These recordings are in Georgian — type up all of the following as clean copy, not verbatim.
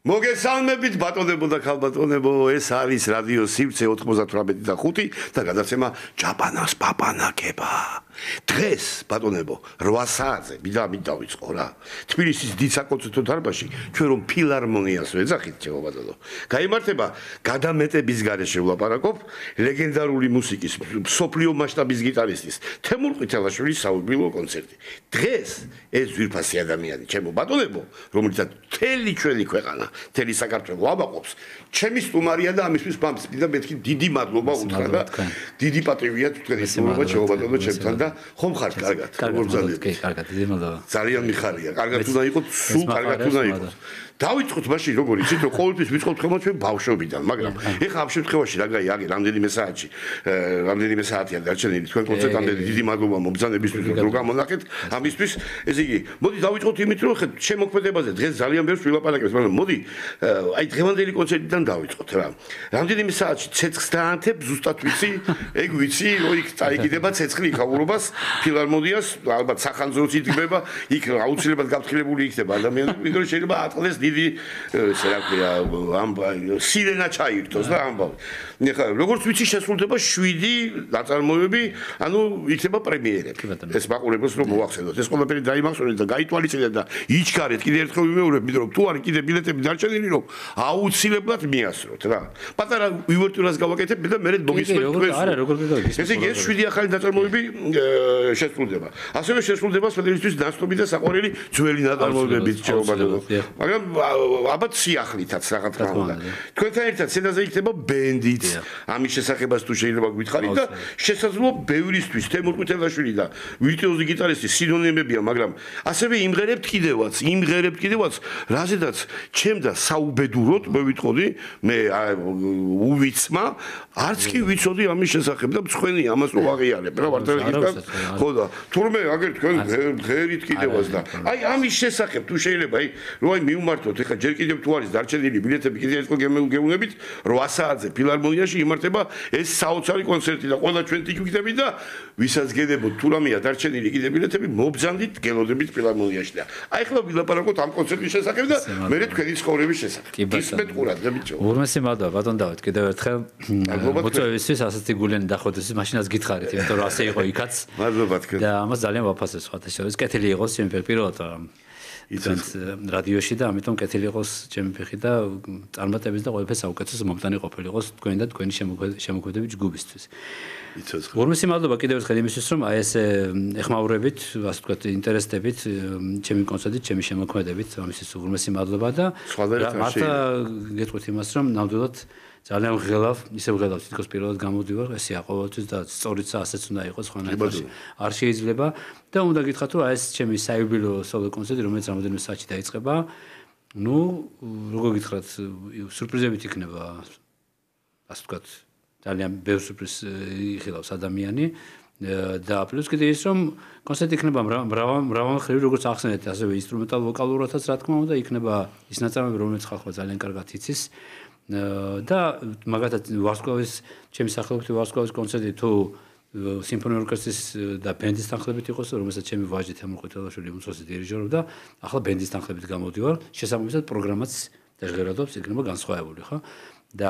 მოგესალმებით ბატონებო და ქალბატონებო, ეს არის რადიო სივრცე 98.5 და გადაცემა ჯაპანას პაპანაკება. დღეს ბატონებო 8 საათზე დავიწყო რა. თბილისის დიდ საკონცერტო დარბაზში ჩვენ რომ ფილარმონიას ვეძახით ჩემო ბატონო. გაიმართება გადამეტების გარეშე ვლაპარაკობ ლეგენდარული მუსიკის მსოფლიო მასშტაბის გიტარისტის თემურ ყვითელაშვილის საუბილო კონცერტი. დღეს ეს ძვირფასი ადამიანი ჩემო ბატონებო, რომელიცაც მთელი ჩვენი ქვეყანა თელი საქართველო აბაყობს ჩემი სტუმარია და ამისთვის მამის და მეთქი დიდი მადლობა უთხრა და დიდი პატივია თქვენი სტუმრობა შეუბატონო ჩემთან და ხომ ხარ კარგად როგორ გძალით კი კარგად დიდი მადლობა ძალიან მიხარია კარგად უნდა იყოს სულ კარგად უნდა იყოს დავიწყოთ მაშინ როგორ იცით რომ ყოველთვის ვიწყობთ ხოლმე ჩვენ ბავშვობიდან მაგრამ ეხლა ამ შემთხვევაში რა გაი აგე რამდენიმე საათია დარჩენილი თქვენ კონცერტამდე დიდი მადლობა მობრძანებისთვის რომ გამონახეთ ამისთვის ესე იგი მოდი დავიწყოთ იმით რომ ხეთ შემოქმედებაზე დღეს ძალიან ბევრს ვილაპარაკებთ მაგრამ მოდი აი დღევანდელი კონცერტიდან დავიწყოთ რა რამდენიმე საათში ცეცხლს დაანთებ ზუსტად ვიცი ეგ ვიცი რომ იქ წაიგდება ცეცხლი იქაურობას ფილარმონიას ალბათ სახანძროც იდგება იქ აუცილებლად გაფრთხილებული იქნება ადამიანები ვიდრე შეიძლება ატყდეს დიდი ესე რა ქვია ამ სირენა ჩაირთოს და ამბავი ეხლა როგორც ვიცი შესრულდება 7 ნაწარმოებები ანუ იქნება პრემიერები ეს მაყურებელს რომ მოახსენოთ ეს ყველაფერი დაიმახსოვრეთ და გაითვალისწინეთ და იჩქარეთ კიდევ ერთხელ ვიმეორებ იმიტომ რომ თუ არის კიდე ბილეთები დარჩენილი რომ აუცილებლად მიასწროთ რა პატარა უვერტურას გავაკეთებ და მე მოგისმენთ თქვენ არა როგორ გიგავით ესე იგი ეს 7 ახალი ნაწარმოებები შესრულდება ასევე შესრულდება სპეციალისტის დასტომი და საყვარელი ძველი ნაწარმოებებიც შეობადო მაგრამ ალბათ სიახლითაც რაღაც რა უნდა თქვენთან ერთად სცენაზე იქნება ბენდიც ამის შესახებას თუ შეიძლება გითხარით და შესაძლოა ბევრისთვის თემურ ყვითელაშვილი და ვირტუოზი გიტარისტი სინონიმებია მაგრამ ასევე იმღერებთ კიდევაც რაზედაც ჩემ და საუბედუროდ მოვიტყოდი მე უვიცმა არც კი ვიცოდი ამის შესახებ და მწვენი ამას რო აღიარებ რა ვარტერგისგან ხო და თურმე აგერ თქვენ ღერით კიდევაც და აი ამის შესახებ თუ შეიძლება აი რო აი მივმართოთ ეხლა ჯერ კიდევ თუ არის დარჩენილი ბილეთები კიდევ ერთხელ გეუბნებით 8 საათზე ფილარმონიაში იმართება ეს საოცარი კონცერტი და ყველა ჩვენ თვითონ და ვისაც გედებოთ თუ რამეა დარჩენილი კიდევ ბილეთები მობძანდით გელოდებით ფილარმონიაში და აი ახლა ვილაპარაკოთ ამ კონცერტის შესახებ და მე თქვენი ცხოვრების შესახებ ისმეთ ყურადღებით ბიჭო ურმესი მადლობა ბატონ დავით კიდევ ერთხელ მოწვევისთვის ასეთი გულიანი დახოდეს მაშინაც გითხარით იმიტომ რომ ასე იყო იქაც მადლობა თქვენ და ამას ძალიან ვაფასებ სხვათა შორის კეთილი იყოს ჩემი პირველად იცით რადიოში და ამიტომ კეთილი იყოს ჩემი ფეხი და წარმატების და ყველაფერს საუკეთესო მომტანი ყოფილიყოს თქვენი და თქვენი შემოქმედების ჯგუფისთვის იცით ურმესი მადლობა კიდევ ერთხელ იმისთვის რომ აი ესე ეხმაურებით ასე ვთქვათ ინტერესდებით ჩემი კონცერტით ჩემი შემოქმედებით ამისთვის ურმესი მადლობა და მართლა გეტყვით იმას რომ ნამდვილად ძალიან ღელავ, ისევ ღელავ თითქოს პირველად გამოდივარ, ესეა ყოველთვის და სწორიც ასეც უნდა იყოს ხანახტი. არ შეიძლება და უნდა გითხრათ რომ ეს ჩემი საიუბილეო სოლო კონცერტი რომელიც რამოდენიმე საათში დაიწყება, ну, როგორ გითხრათ, სურპრიზებით იქნება. ასე ვთქვათ, ძალიან ბევრ სურპრიზს იხილავს ადამიანი და პლუს კიდე ის რომ კონცერტი იქნება მრავალმხრივი როგორც ახსენეთ, ასევე ინსტრუმენტალ ვოკალურადაც რა თქმა უნდა იქნება ის ნაწარმოები რომელიც ხალხმა ძალიან კარგად იცის. და მაგათაც ვარსკვლავის ჩემი სახელობითი ვარსკვლავის კონცერტი თუ სიმფონიური ორკესტრის და ბენდის თანხლებით იყოს რომელსაც ჩემი ვაჟი თემურ ყვითელაშვილი უმცროსი დირიჟორობდა ახლა ბენდის თანხლებით გამოდივარ შესაბამისად პროგრამაც დაჟღერადობს იქნება განსხვავებული ხო და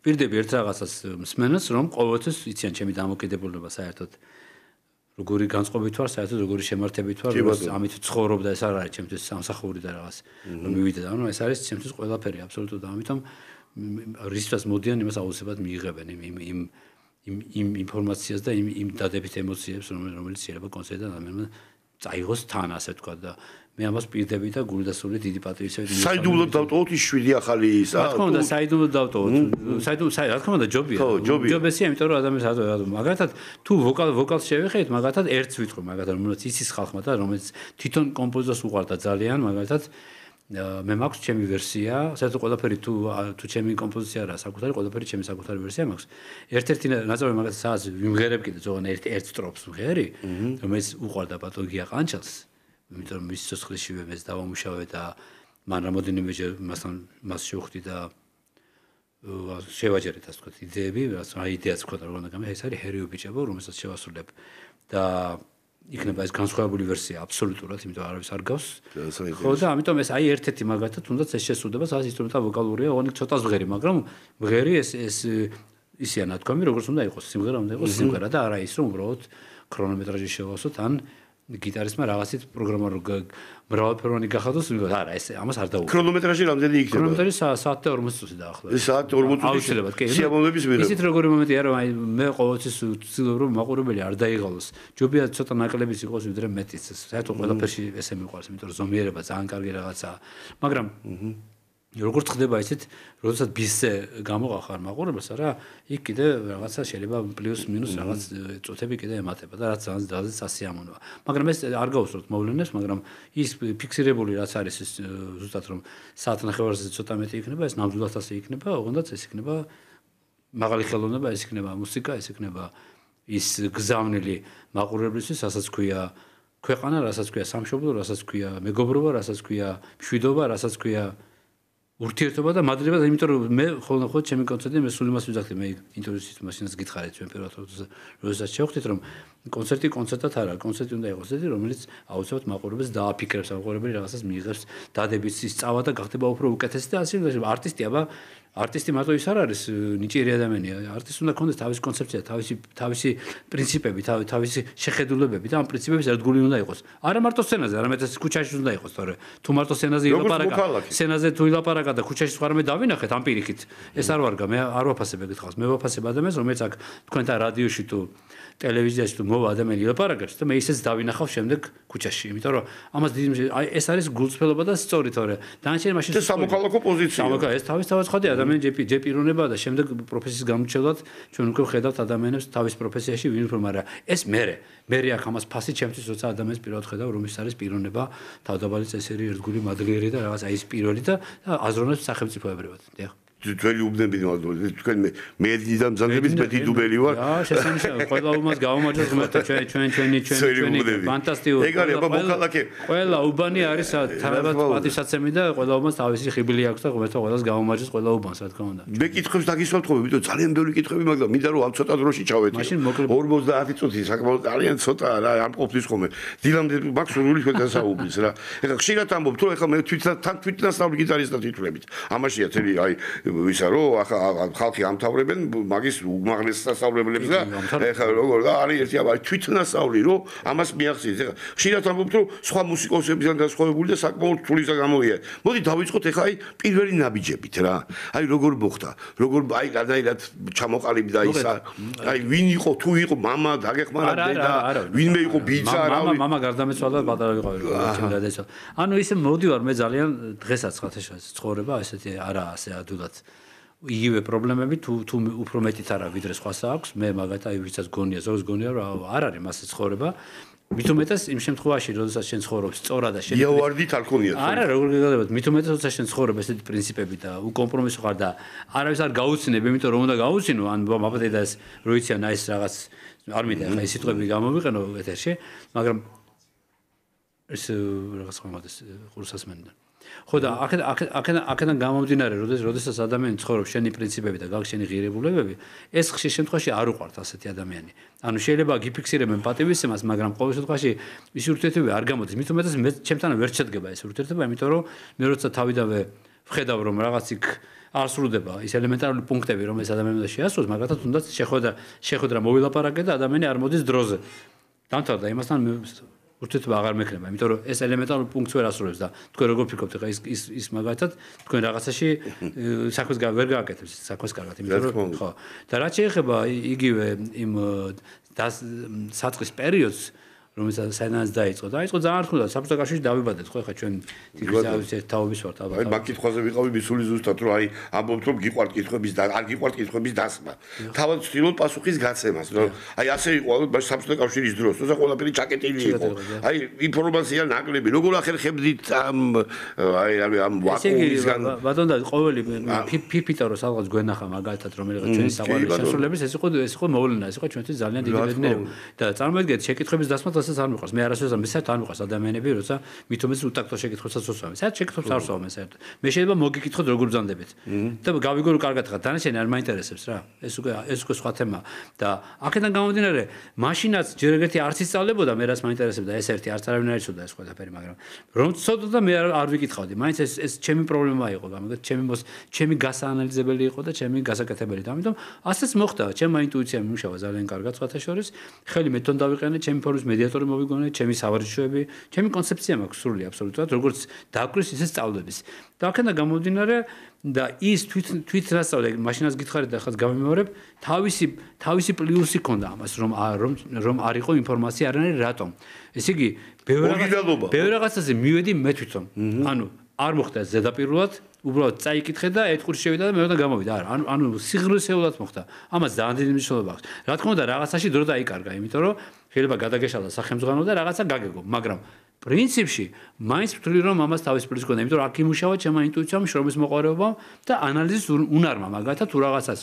ვპირდები ერთ რაღაცას მსმენელს რომ ყოველთვის იციან ჩემი დამოკიდებულება საერთოდ როგორი განწყობით ვარ, საერთოდ როგორი შემართებით ვარ, ამით ცხოვრობ და ეს არ არის ჩემთვის სამსახური და რაღაც რომ მივიდე და ანუ ეს არის ჩემთვის ყველაფერი აბსოლუტურად და ამიტომ რისთვისაც მოდიან იმას აუცილებლად მიიღებენ იმ ინფორმაციას და იმ დადებით ემოციებს რომელიც შეიძლება კონცერტიდან ადამიანმა წაიღოს თან ასე ვთქვა და მე ამას პირდები და გული და სული დიდი პატრიციებით საიდუმლოდ დავტოვოთ ის 7 ახალი ისა რა თქმა უნდა საიდუმლოდ დავტოვოთ რა თქმა უნდა ჯობია ჯობესია იმიტომ რომ ადამიანს მაგათად თუ ვოკალს შევეხეთ მაგათად ერთს ვიტყვი მაგათად რომელიც იცის ხალხმა და რომელიც თვითონ კომპოზიტორს უყვარდა ძალიან მაგათად მე მაქვს ჩემი ვერსია საერთოდ ყველაფერი თუ ჩემი კომპოზიცია არა საკუთარი ყველაფერი ჩემი საკუთარი ვერსია მაქვს ერთ-ერთი ნაწარმოები მაგათად სადაც ვიმღერებ კიდე ზოგან ერთ სტროფს ვღერი რომელიც უყვარდა პათოლოგია ყანჩელს იმიტომ რომ მის სოცხლიშივე მეც დავამუშავე და მან რამოდენიმეჯერ მას შევხვდი და შევაჯერეთ ასე ვთქვათ იდეები, რაც აი იდეაც ქონდა რომ ეს არის ჰერიო ბიჭებო, რომელსაც შევასრულებ და იქნება ეს განსხვავებული ვერსია აბსოლუტურად, იმიტომ არავის არ გავს. ხო და ამიტომ ეს აი ერთ-ერთი მაგალითად თუნდაც ეს შესრულდება, სადაც ინსტრუმენტა ვოკალურია, ოღონდ ცოტა ზღერი, მაგრამ მღერი ეს ისია ნათქვამი, როგორც უნდა იყოს, სიმღერა უნდა იყოს სიმღერა და არა ის რომ უბრალოდ ქრონომეტრაჟი შევასოთ ან გიტარისტმა რაღაცით პროგრამა მრავალფეროვანი გახადოს, არა, ეს ამას არ დაუყურებთ. ქრონომეტრაჟი რამდენი იქნება? ქრონომეტრაჟი საათი და 40 წუთი დაახლოებით. საათი 40 წუთი. აუცილებლად, კი. სიამოვნების მიერ. ისეთ როგორი მომენტია, რომ აი მე ყოველთვის ვცდილობ რომ მაყურებელი არ დაიღალოს. ჯობია ცოტა ნაკლებიც იყოს ვიდრე მეტიც. საერთოდ ყველაფერში ესე მიყვარს, იმიტომ რომ ზომიერება ძალიან კარგი რაღაცაა. მაგრამ როგორც ხდება ისეთ, როდესაც ბისზე გამოღახარ მაყურებელს, არა, იქ კიდე რაღაცა შეიძლება პლუს მინუს რაღაც წუთები კიდე ემატება და რაც ძალიან სასიამოვნოა. მაგრამ ეს არ გაუსწორთ მოვლენებს, მაგრამ ის ფიქსირებული რაც არის ის ზუსტად რომ საათნახევარზე ცოტა მეტი იქნება, ეს ნამდვილად ასე იქნება, ოღონდაც ეს იქნება მაღალი ხელოვნება, ეს იქნება მუსიკა, ეს იქნება ის გზავნილი მაყურებლისთვის, რასაც ქვია ქვეყანა, რასაც ქვია სამშობლო, რასაც ქვია მეგობრობა, რასაც ქვია მშვიდობა, რასაც ქვია ურთიერთობა და მადლობა, იმიტომ რომ მე ხოლმე ჩემი კონცერტი მე სულ იმას ვიძახდი, მე ინტერვიუში მაშინაც გითხარით ჩვენ პირველად როდესაც შევხვდით რომ კონცერტი კონცერტად არა, კონცერტი უნდა იყოს ესეთი, რომელიც აუცილებლად მაყურებელს დააფიქრებს, მაყურებელი რაღაცას მიიღებს, დადებით ის წავა და გახდება უფრო უკეთესი და ასე არტისტი აბა არტისტი მარტო ის არ არის ნიჭიერი ადამიანია. არტისტს უნდა ქონდეს თავისი კონცეფცია, თავისი პრინციპები, თავისი შეხედულებები და ამ პრინციპების ერთგული უნდა იყოს. არა მარტო სცენაზე, არამედ ეს ქუჩაში უნდა იყოს, თორე თუ მარტო სცენაზე ილაპარაკა, სცენაზე თუ ილაპარაკა და ქუჩაში სხვა რამე დავინახეთ ამ პირიქით, ეს არ ვარგა, მე არ ვაფასებ ეგეთ ხალხს. მე ვაფასებ ადამიანს, რომელიც აქ თქვენთან რადიოში თუ ტელევიზიაში თუ მოვა ადამიანი ილაპარაკებს და მე ისეც დავინახავ შემდეგ ქუჩაში, იმიტომ რომ ამას აი ეს არის გულწრფელობა და სწორი, თორე დანარჩენი მაშინ ეს სამოქალაქო პოზიცია. ეს თავის ხოდი ადამიანი ჯერ პიროვნებაა და შემდეგ პროფესიის გამორჩევად ჩვენ უკვე ხედავთ ადამიანებს თავის პროფესიაში ვინ უფრო, მაგრამ ეს მე აქ ამას ფასი ჩემთვის როცა ადამიანს პირველად ხედავ რომ ის არის პიროვნება, თავდაბალი წესერი, ერთგული მადლიერი და რაღაც აი ეს პირველი და აზროვნებს სახელმწიფოებრივად. დიახ. ძველი უბნები თქვენ მე დიდან მზადებით მეტი დუბელი ვარ. აა შესანიშნავია, ყველა უმას გავამაჯოს ღმერთო ჩვენი ფანტასტიკური. ეგ არის აბა მოქალაქე. ყველა უბანი არის თანაბრად პატივსაცემი და ყველა უმას თავისი ხიბილი აქვს და ღმერთო ყველას გავამაჯოს ყველა უბანს, რა თქმა უნდა. მე კითხებს დაგისვათ ხოლმე, იმიტომ ძალიან ბევრი კითხები მაქვს და მინდა რომ ამ ცოტა დროში ჩავეთიო. 50 წუთი საკმაოდ ძალიან ცოტა რა ამ ყოფნის ხოლმე. დილამდე მაქვს სურვილი თქვენთან საუბრის რა. ეხლა ხშირად ამბობ თუ ეხლა მე თვითონ სწავლი გიტარისტად თვითვლებით. ამაშია თელი აი ვისა რომ ხალხი ამთავრებენ მაგის უმაღლეს სასწავლებლებს და ეხლა როგორ არის ერთი აბა თვითონ ასწავლი რომ ამას მიახსენეთ. ეხლა ხშირად ამბობთ რომ სხვა მუსიკოსებიდან განსხვავებული და საკმაოდ თულისა გამოვიდა. მოდი დავიწყოთ ეხლა აი პირველი ნაბიჯებით რა. აი როგორ მოხდა, როგორ აი რანაირად ჩამოყალიბდა ისა. აი ვინ იყო, თუ იყო მამა, დაგეხმარა დედა, ვინმე იყო ბიძა რა. მამა გარდამეცვალა და პატარა ვიყავი ჩემი დედაცა. ანუ ისე მოვდივარ მე ძალიან დღესაც ცხოვრება ესეთი არა ასე ადვილად. იგივე პრობლემები თუ უფრო მეტიც არა ვიდრე სხვასა აქვს. მე მაგათ აი ვისაც გონია, ზოგს გონია რომ არ არის მასე ცხოვრება. მით უმეტეს იმ შემთხვევაში, როდესაც შენ ცხოვრობს სწორად და შენ იავარდით არ ქონია. არა, როგორ გეღალებათ, მით უმეტეს როდესაც შენ ცხოვრობ ესეთი პრინციპები და უკომპრომისო ხარ და არავის არ გაუცინებ, იმიტომ რომ უნდა გაუცინო, ან მაპატე და ეს როიციან აი ეს რაღაც არ მინდა ახლა ეს სიტყვები გამოვიყენო ეთერში, მაგრამ ეს რაღაც ხომადეს ყურსასმენიდან. ხო და აქედან გამომდინარე, როდესაც ადამიანი ცხოვრობს შენი პრინციპები და გაქვს შენი ღირებულებები, ეს ხშირ შემთხვევაში არ უყვართ ასეთი ადამიანი. ანუ შეიძლება გიფიქსირებენ პატივისცემას, მაგრამ ყოველ შემთხვევაში ის ურთიერთობები არ გამოდის. მით უმეტეს მე ჩემთან ვერ შედგება ეს ურთიერთობა, იმიტომ რომ მე როცა თავიდანვე ვხედავ რომ რაღაც იქ არ სრულდება ის ელემენტარული პუნქტები, რომელიც ადამიანს უნდა შეასრულოს, მაგათაც უნდა შეხვედრა მოვილაპარაკე და ადამიანი არ მოდის დროზე. დამთავრდა იმასთან ურთიერთობა აღარ მექნება, იმიტომ რომ ეს ელემენტარული პუნქტს ვერ ასრულებს და თქვენ როგორ ფიქრობთ, ხა ის მაგალითად თქვენ რაღაცაში საქმეს ვერ გააკეთებს, საქმეს კარგად, იმიტომ რომ ხო. და რაც შეეხება იგივე იმ საწყის პერიოდს, რომელსაც საინანს დაიწყო. დაიწყო ძალიან რთულად, საბჭოთა კავშირში დავიბადეთ, ხო, ხა ჩვენ თითქმის ერთ თაობის ვართ, აბა. აი, მაგ კითხვაზე ვიყავი მისული ზუსტად, რომ აი, ამბობთ, რომ გიყვართ კითხვების და არ გიყვართ კითხვების დასმა. თავად ვცდილობ პასუხის გაცემას, რომ აი, ასე იყო, საბჭოთა კავშირის დროს, თორსა ყველაფერი ჩაკეტილი იყო. აი, ინფორმაცია ნაკლები, როგორ ახერხებდით ამ ვაკუუმისგან. ბატონო და ყოველი ფიფიტა რო სადღაც გვენახა მაგალითად რომელიღაც ჩვენი საყვარელი შესრულების ეს იყო მოვლენა, ეს იყო ჩვენთვის ძალიან დიდი ბედნიერება. და წარმოიდგინეთ, შეკითხების დასმას მშობასაც არ მიყვარს. მე არასდროს მისად არ მიყვარს ადამიანები, როცა მithomეს უტაქტო შეკითხვასაც უსვამენ. საერთოდ შეკითხვებს არ უსვამენ საერთოდ. მე შეიძლება მოგიკითხოთ როგორ ბრძანდებით. და გავიგო რომ კარგად ხარ, დანარჩენი არ მაინტერესებს რა. ეს უკვე სხვა თემაა. და აქედან გამომდინარე, მაშინაც ჯერ ერთი არც ისწავლებოდა, მე რაც მაინტერესებდა ეს ერთი არც არავინ არ იცოდა ეს ყველაფერი, მაგრამ რომ ცოდოდა მე არ ვიკითხავდი. მაინც ეს ჩემი პრობლემა იყო, გამიგეთ, ჩემი გასაანალიზებელი იყო და ჩემი გასაკეთებელი. ამიტომ ასეც მოხდა, ჩემმა ინტუიციამ იმუშავა ძალიან კარგად სხვათა შორის. ხელი მეთონ დავიყენე, ჩემი ფორმის მედიატორი მოვიგონე, ჩემი სავარჯიშოები, ჩემი კონცეფცია მაქვს სრული აბსოლუტურად, როგორც დააკვრის ისე სწავლების. და აქედან გამომდინარე და ის თვით რასწავლე, მაშინაც გითხარით და ხაც გავიმეორებ, თავისი პლუსი ქონდა ამას, რომ არ იყო ინფორმაცია არანაირი რატომ. ესე იგი, ბევრ რაღაცაზე მივედი მე თვითონ. ანუ არ მოხდა ზედაპირულად, უბრალოდ წაიკითხე და ეთყური შევიდა და მე უნდა გამოვიდა. არა, ანუ სიღრმისეულად მოხდა. ამას ძალიან დიდი მნიშვნელობა აქვს. რა თქმა უნდა, რაღაცაში დრო დაიკარგა, იმიტომ რომ შეიძლება გადაგეშალა სახელმძღვანელო და რაღაცა გაგეგო, მაგრამ პრინციპში მაინც ვთვლი რომ ამას თავის პლუსი ქონდა, იმიტომ რომ აქ იმუშავა ჩემმა ინტუიციამ, შრომის მოყვარეობამ და ანალიზის უნარმა, მაგალითად თუ რაღაცას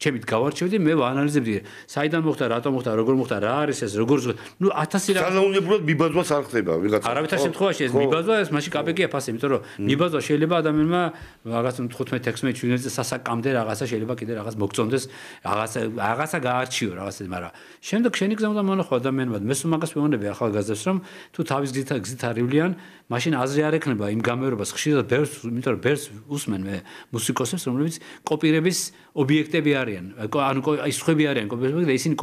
ჩემით გავარჩევდი, მე ვაანალიზებდი, საიდან მოხდა, რატომ მოხდა, როგორ მოხდა, რა არის ეს, როგორ ნუ 1000 რაღაც. სანაუნებურად მიბაძვას არ ხდება ვიღაცა. არავითარ შემთხვევაში ეს მიბაძვა ეს მაშინ კაპეკია ფასი, იმიტომ რომ მიბაძვა შეიძლება ადამიანმა რაღაც 15-16 წელს სასაკამდე რაღაცა შეიძლება კიდე რაღაც მოგწონდეს, რაღაცა გაარჩიო რაღაცა, მაგრამ შემდეგ შენი გზა უნდა მონახო ადამიანმა. მე სულ მაგას ვეუბნები ახალგაზრდებს, რომ თუ თავის გზით არივლიან, მაშინ აზრი არ ექნება იმ გამეორებას ხშირად ბევრს, იმიტომ რომ ბევრს უსმენ მე მუსიკოსებს, რომლებიც კოპირების ობიექტები არიან. ანუ ის ხები არიან კოპირები და ისინი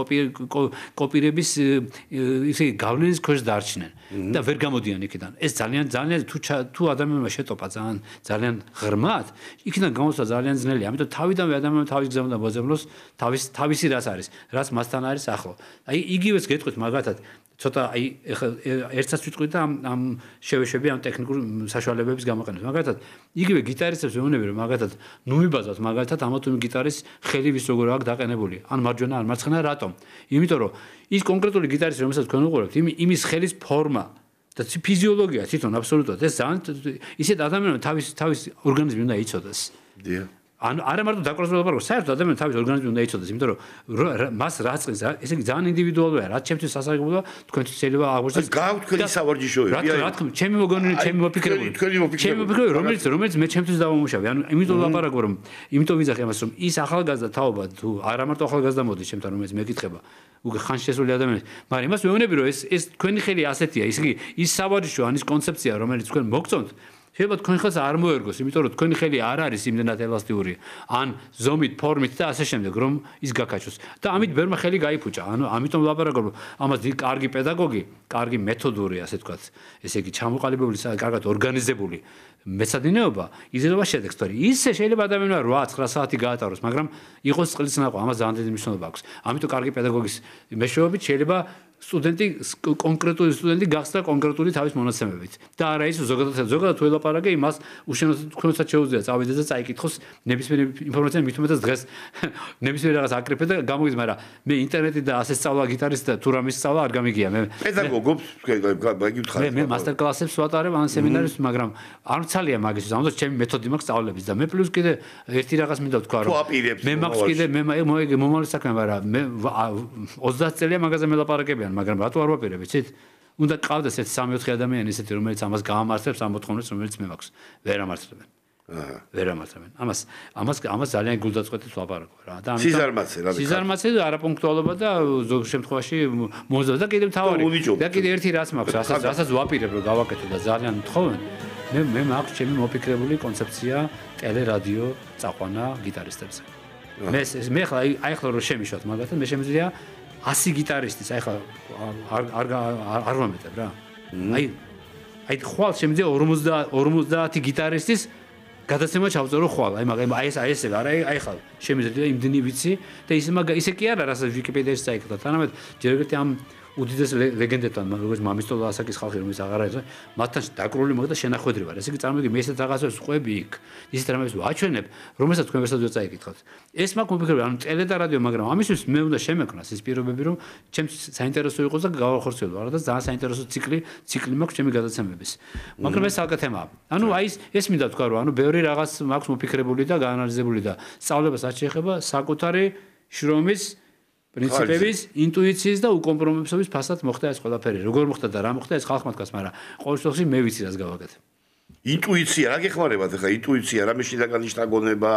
კოპირების ისე გავლენის ქვეშ დარჩნენ და ვერ გამოდიან იქიდან. ეს ძალიან თუ ადამიანმა შეტოპა ძალიან ღრმად, იქიდან გამოსვლა ძალიან ძნელია. ამიტომ თავიდანვე ადამიანმა თავის გზა უნდა მოძებნოს, თავისი რაც არის, რაც მასთან არის ახლო. აი იგივეც გეტყვით მაგათად ცოტა აი ეხლა ერთსაც ვიტყვი და ამ შევეშვები ამ ტექნიკურ საშუალებების გამოყენებას. მაგალითად, იგივე გიტარისტებს ვეუბნები რომ მაგალითად ნუ მიბაძავთ მაგალითად ამა თუ იმ გიტარის ხელი ვის როგორ აქვს დაყენებული. ან მარჯვენა, ან მარცხენა, რატომ? იმიტომ რომ ის კონკრეტული გიტარისტი რომელსაც თქვენ უყურებთ, იმის ხელის ფორმა და ფიზიოლოგია თვითონ აბსოლუტურად ეს ძალიან ისეთ ადამიანმა თავის ორგანიზმი უნდა იცოდეს. დიახ. ანუ არა მარტო დაკროზრობა, საერთოდ ადამიანმა თავის ორგანიზმი უნდა იცოდეს, იმიტომ რომ მას რაც წინს, ესე იგი ძალიან ინდივიდუალურია, რაც ჩემთვის სასარგებლოა, თქვენთვის შეიძლება აღგვეცდეთ. გავთ თქვენი სავარჯიშოები. რა თქმა უნდა, ჩემი მოგონილი, ჩემი მოფიქრებული, რომელიც მე ჩემთვის დავამუშავე. ანუ იმიტომ ლაპარაკობ, რომ იმიტომ ვიძახი ამას, რომ ის ახალგაზრდა თაობა თუ არა მარტო ახალგაზრდა მოდის ჩემთან, რომელიც მეკითხება, უკვე ხანში შესული ადამიანები, მაგრამ იმას ვეუბნები, რომ ეს თქვენი ხელი ასეთია, ისე იგი ის სავარჯიშო, ან ის კონცეფცია, რომელიც თქვენ მოგწონთ, შეიძლება თქვენ ხელს არ მოერგოს, იმიტომ რომ თქვენი ხელი არ არის იმდენად ელასტიური, ან ზომით, ფორმით და ასე შემდეგ, რომ ის გაკაჩოს. და ამით ბერმა ხელი გაიფუჭა. ანუ ამიტომ ლაპარაკობ, ამას კარგი პედაგოგი, კარგი მეთოდური, ასე ვთქვათ, ესე იგი ჩამოყალიბებული, კარგად ორგანიზებული მეცადინეობა იძლევა შედეგს, თორე ისე შეიძლება ადამიანმა 8-9 საათი გაატაროს, მაგრამ იყოს წყლის ნაყვა, ამას ძალიან დიდი მნიშვნელობა აქვს. ამიტომ კარგი პედაგოგის მეშვეობით შეიძლება კონკრეტული სტუდენტი გახსნა კონკრეტული თავის მონაცემებით და არა ის ზოგადად თუ ელაპარაკე იმას უშენოდ თქვენსაც შეუძლია წავიდეს და წაიკითხოს ნებისმიერ ინფორმაციას მithumetas დღეს ნებისმიერ რაღაც აკრიფე და გამოგიც, მაგრამ მე ინტერნეტი და ასე სწავლა გიტარის და თუ რამის სწავლა არ გამიგია მე პედაგოგობს გიგითხარ მე მასტერ კლასებს ვატარებ ან სემინარებს, მაგრამ არ მცალია მაგისთვის, ამიტომ ჩემი მეთოდი მაქვს სწავლების და მე პლუს კიდე ერთი რაღაც მინდა ვთქვა რომ მე მაქვს კიდე მე მომავალი საქმე, მაგრამ მე 30 წელია მაგაზე მელაპარაკებია, მაგრამ რატო არ ვაპირებ, იცით? უნდა ყავდეს ეს 3-4 ადამიანი ისეთი, რომელიც ამას გაამართლებს ამ მოთხოვნებს, რომელიც მე მაქვს. ვერ ამართლებენ. ვერ ამართლებენ. ამას ძალიან გულდაწყვეტით ვაპარაკობ რა. და სიზარმაცე და არაპუნქტუალობა და ზოგ შემთხვევაში მოძავ და კიდევ თავარი. და კიდევ ერთი რაც მაქვს, რასაც ვაპირებ რომ გავაკეთო და ძალიან მთხოვენ. მე მაქვს ჩემი მოფიქრებული კონცეფცია ტელე-რადიო წაყვანა გიტარისტებზე. მე ახლა რომ შემიშვათ მაგათად, მე შემიძლია 100 გიტარისტის, აი ხა არ ვამეტებ რა. აი ხვალ შემიძლია 50 გიტარისტის გადაცემა ჩავწერო ხვალ. აი ესე არა, აი ხა შემიძლია იმდენი ვიცი და ისე კი არა, რასაც ვიკიპედიაში წაიკითხა. თანამედ ჯერ ერთი ამ უდიდეს ლეგენდებთან, როგორც მამისტოლა ასაკის ხალხი, რომელიც აღარ არის, მათთან დაკრული მოგდა შენახვედრი ვარ. ესე იგი წარმოგიდგენ, მე ესეთ რაღაცებს ვყვები იქ. ისეთ რამებს ვაჩვენებ, რომელსაც თქვენ ვერსაც ვერ წაიკითხავთ. ეს მაქვს მოფიქრებული, ანუ ტელე და რადიო, მაგრამ ამისთვის მე უნდა შემეკვნას ის პირობები, რომ ჩემს საინტერესო იყოს და გავახორციელო. არა და ძალიან საინტერესო ციკლი მაქვს ჩემი გადაცემების. მაგრამ ეს ალკა თემაა. ანუ აი ეს მინდა თქვა, რომ ანუ ბევრი რაღაც მაქვს მოფიქრებული და გაანალიზებული და სწავლებას არ შეეხება საკუთარი შრომის პრინციპების, ინტუიციის და უკომპრომისობის ფასად მოხდა ეს ყველაფერი. როგორ მოხდა და რა მოხდა ეს ხალხმა თქვას, მაგრამ ყოველ შემთხვევაში მე ვიცი რას გავაკეთე. ინტუიცია, რა გეხმარებათ ახლა ინტუიცია, რა მეშინაგანის დაგონება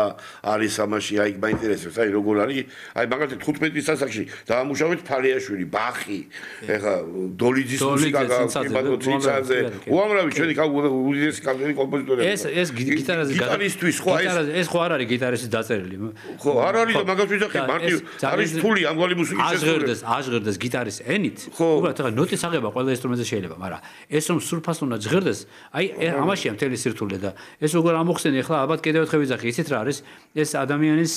არის ამაში, აი მაინტერესებს, აი როგორ არის, აი მაგალითად 15 წელსაკში დაამუშავეთ ფალიაშვილი, ბახი, ახლა დოლიძის მუსიკა გაკეთებაზე, უამრავი ჩვენი უდიდესი კანონი კომპოზიტორები. ეს გიტარისტვის ხო აი ეს ხო არ არის გიტარისტის დაწერილი. ხო, არ არის და მაგას ვიძახი, მარტივ არის თული ამგვარი მუსიკის შეცვლილება. აღჟღერდეს გიტარის ენით. უბრალოდ ახლა ნოტის აღება ყველა ინსტრუმენტზე შეიძლება, მაგრამ ეს რომ სრულფასო უნდა ჟღერდეს, აი ამაშია მთელი სირთულე და ეს როგორ ამოხსენი ახლა ალბათ კიდევ ერთხელ ვიძახი, იცით რა არის? ეს ადამიანის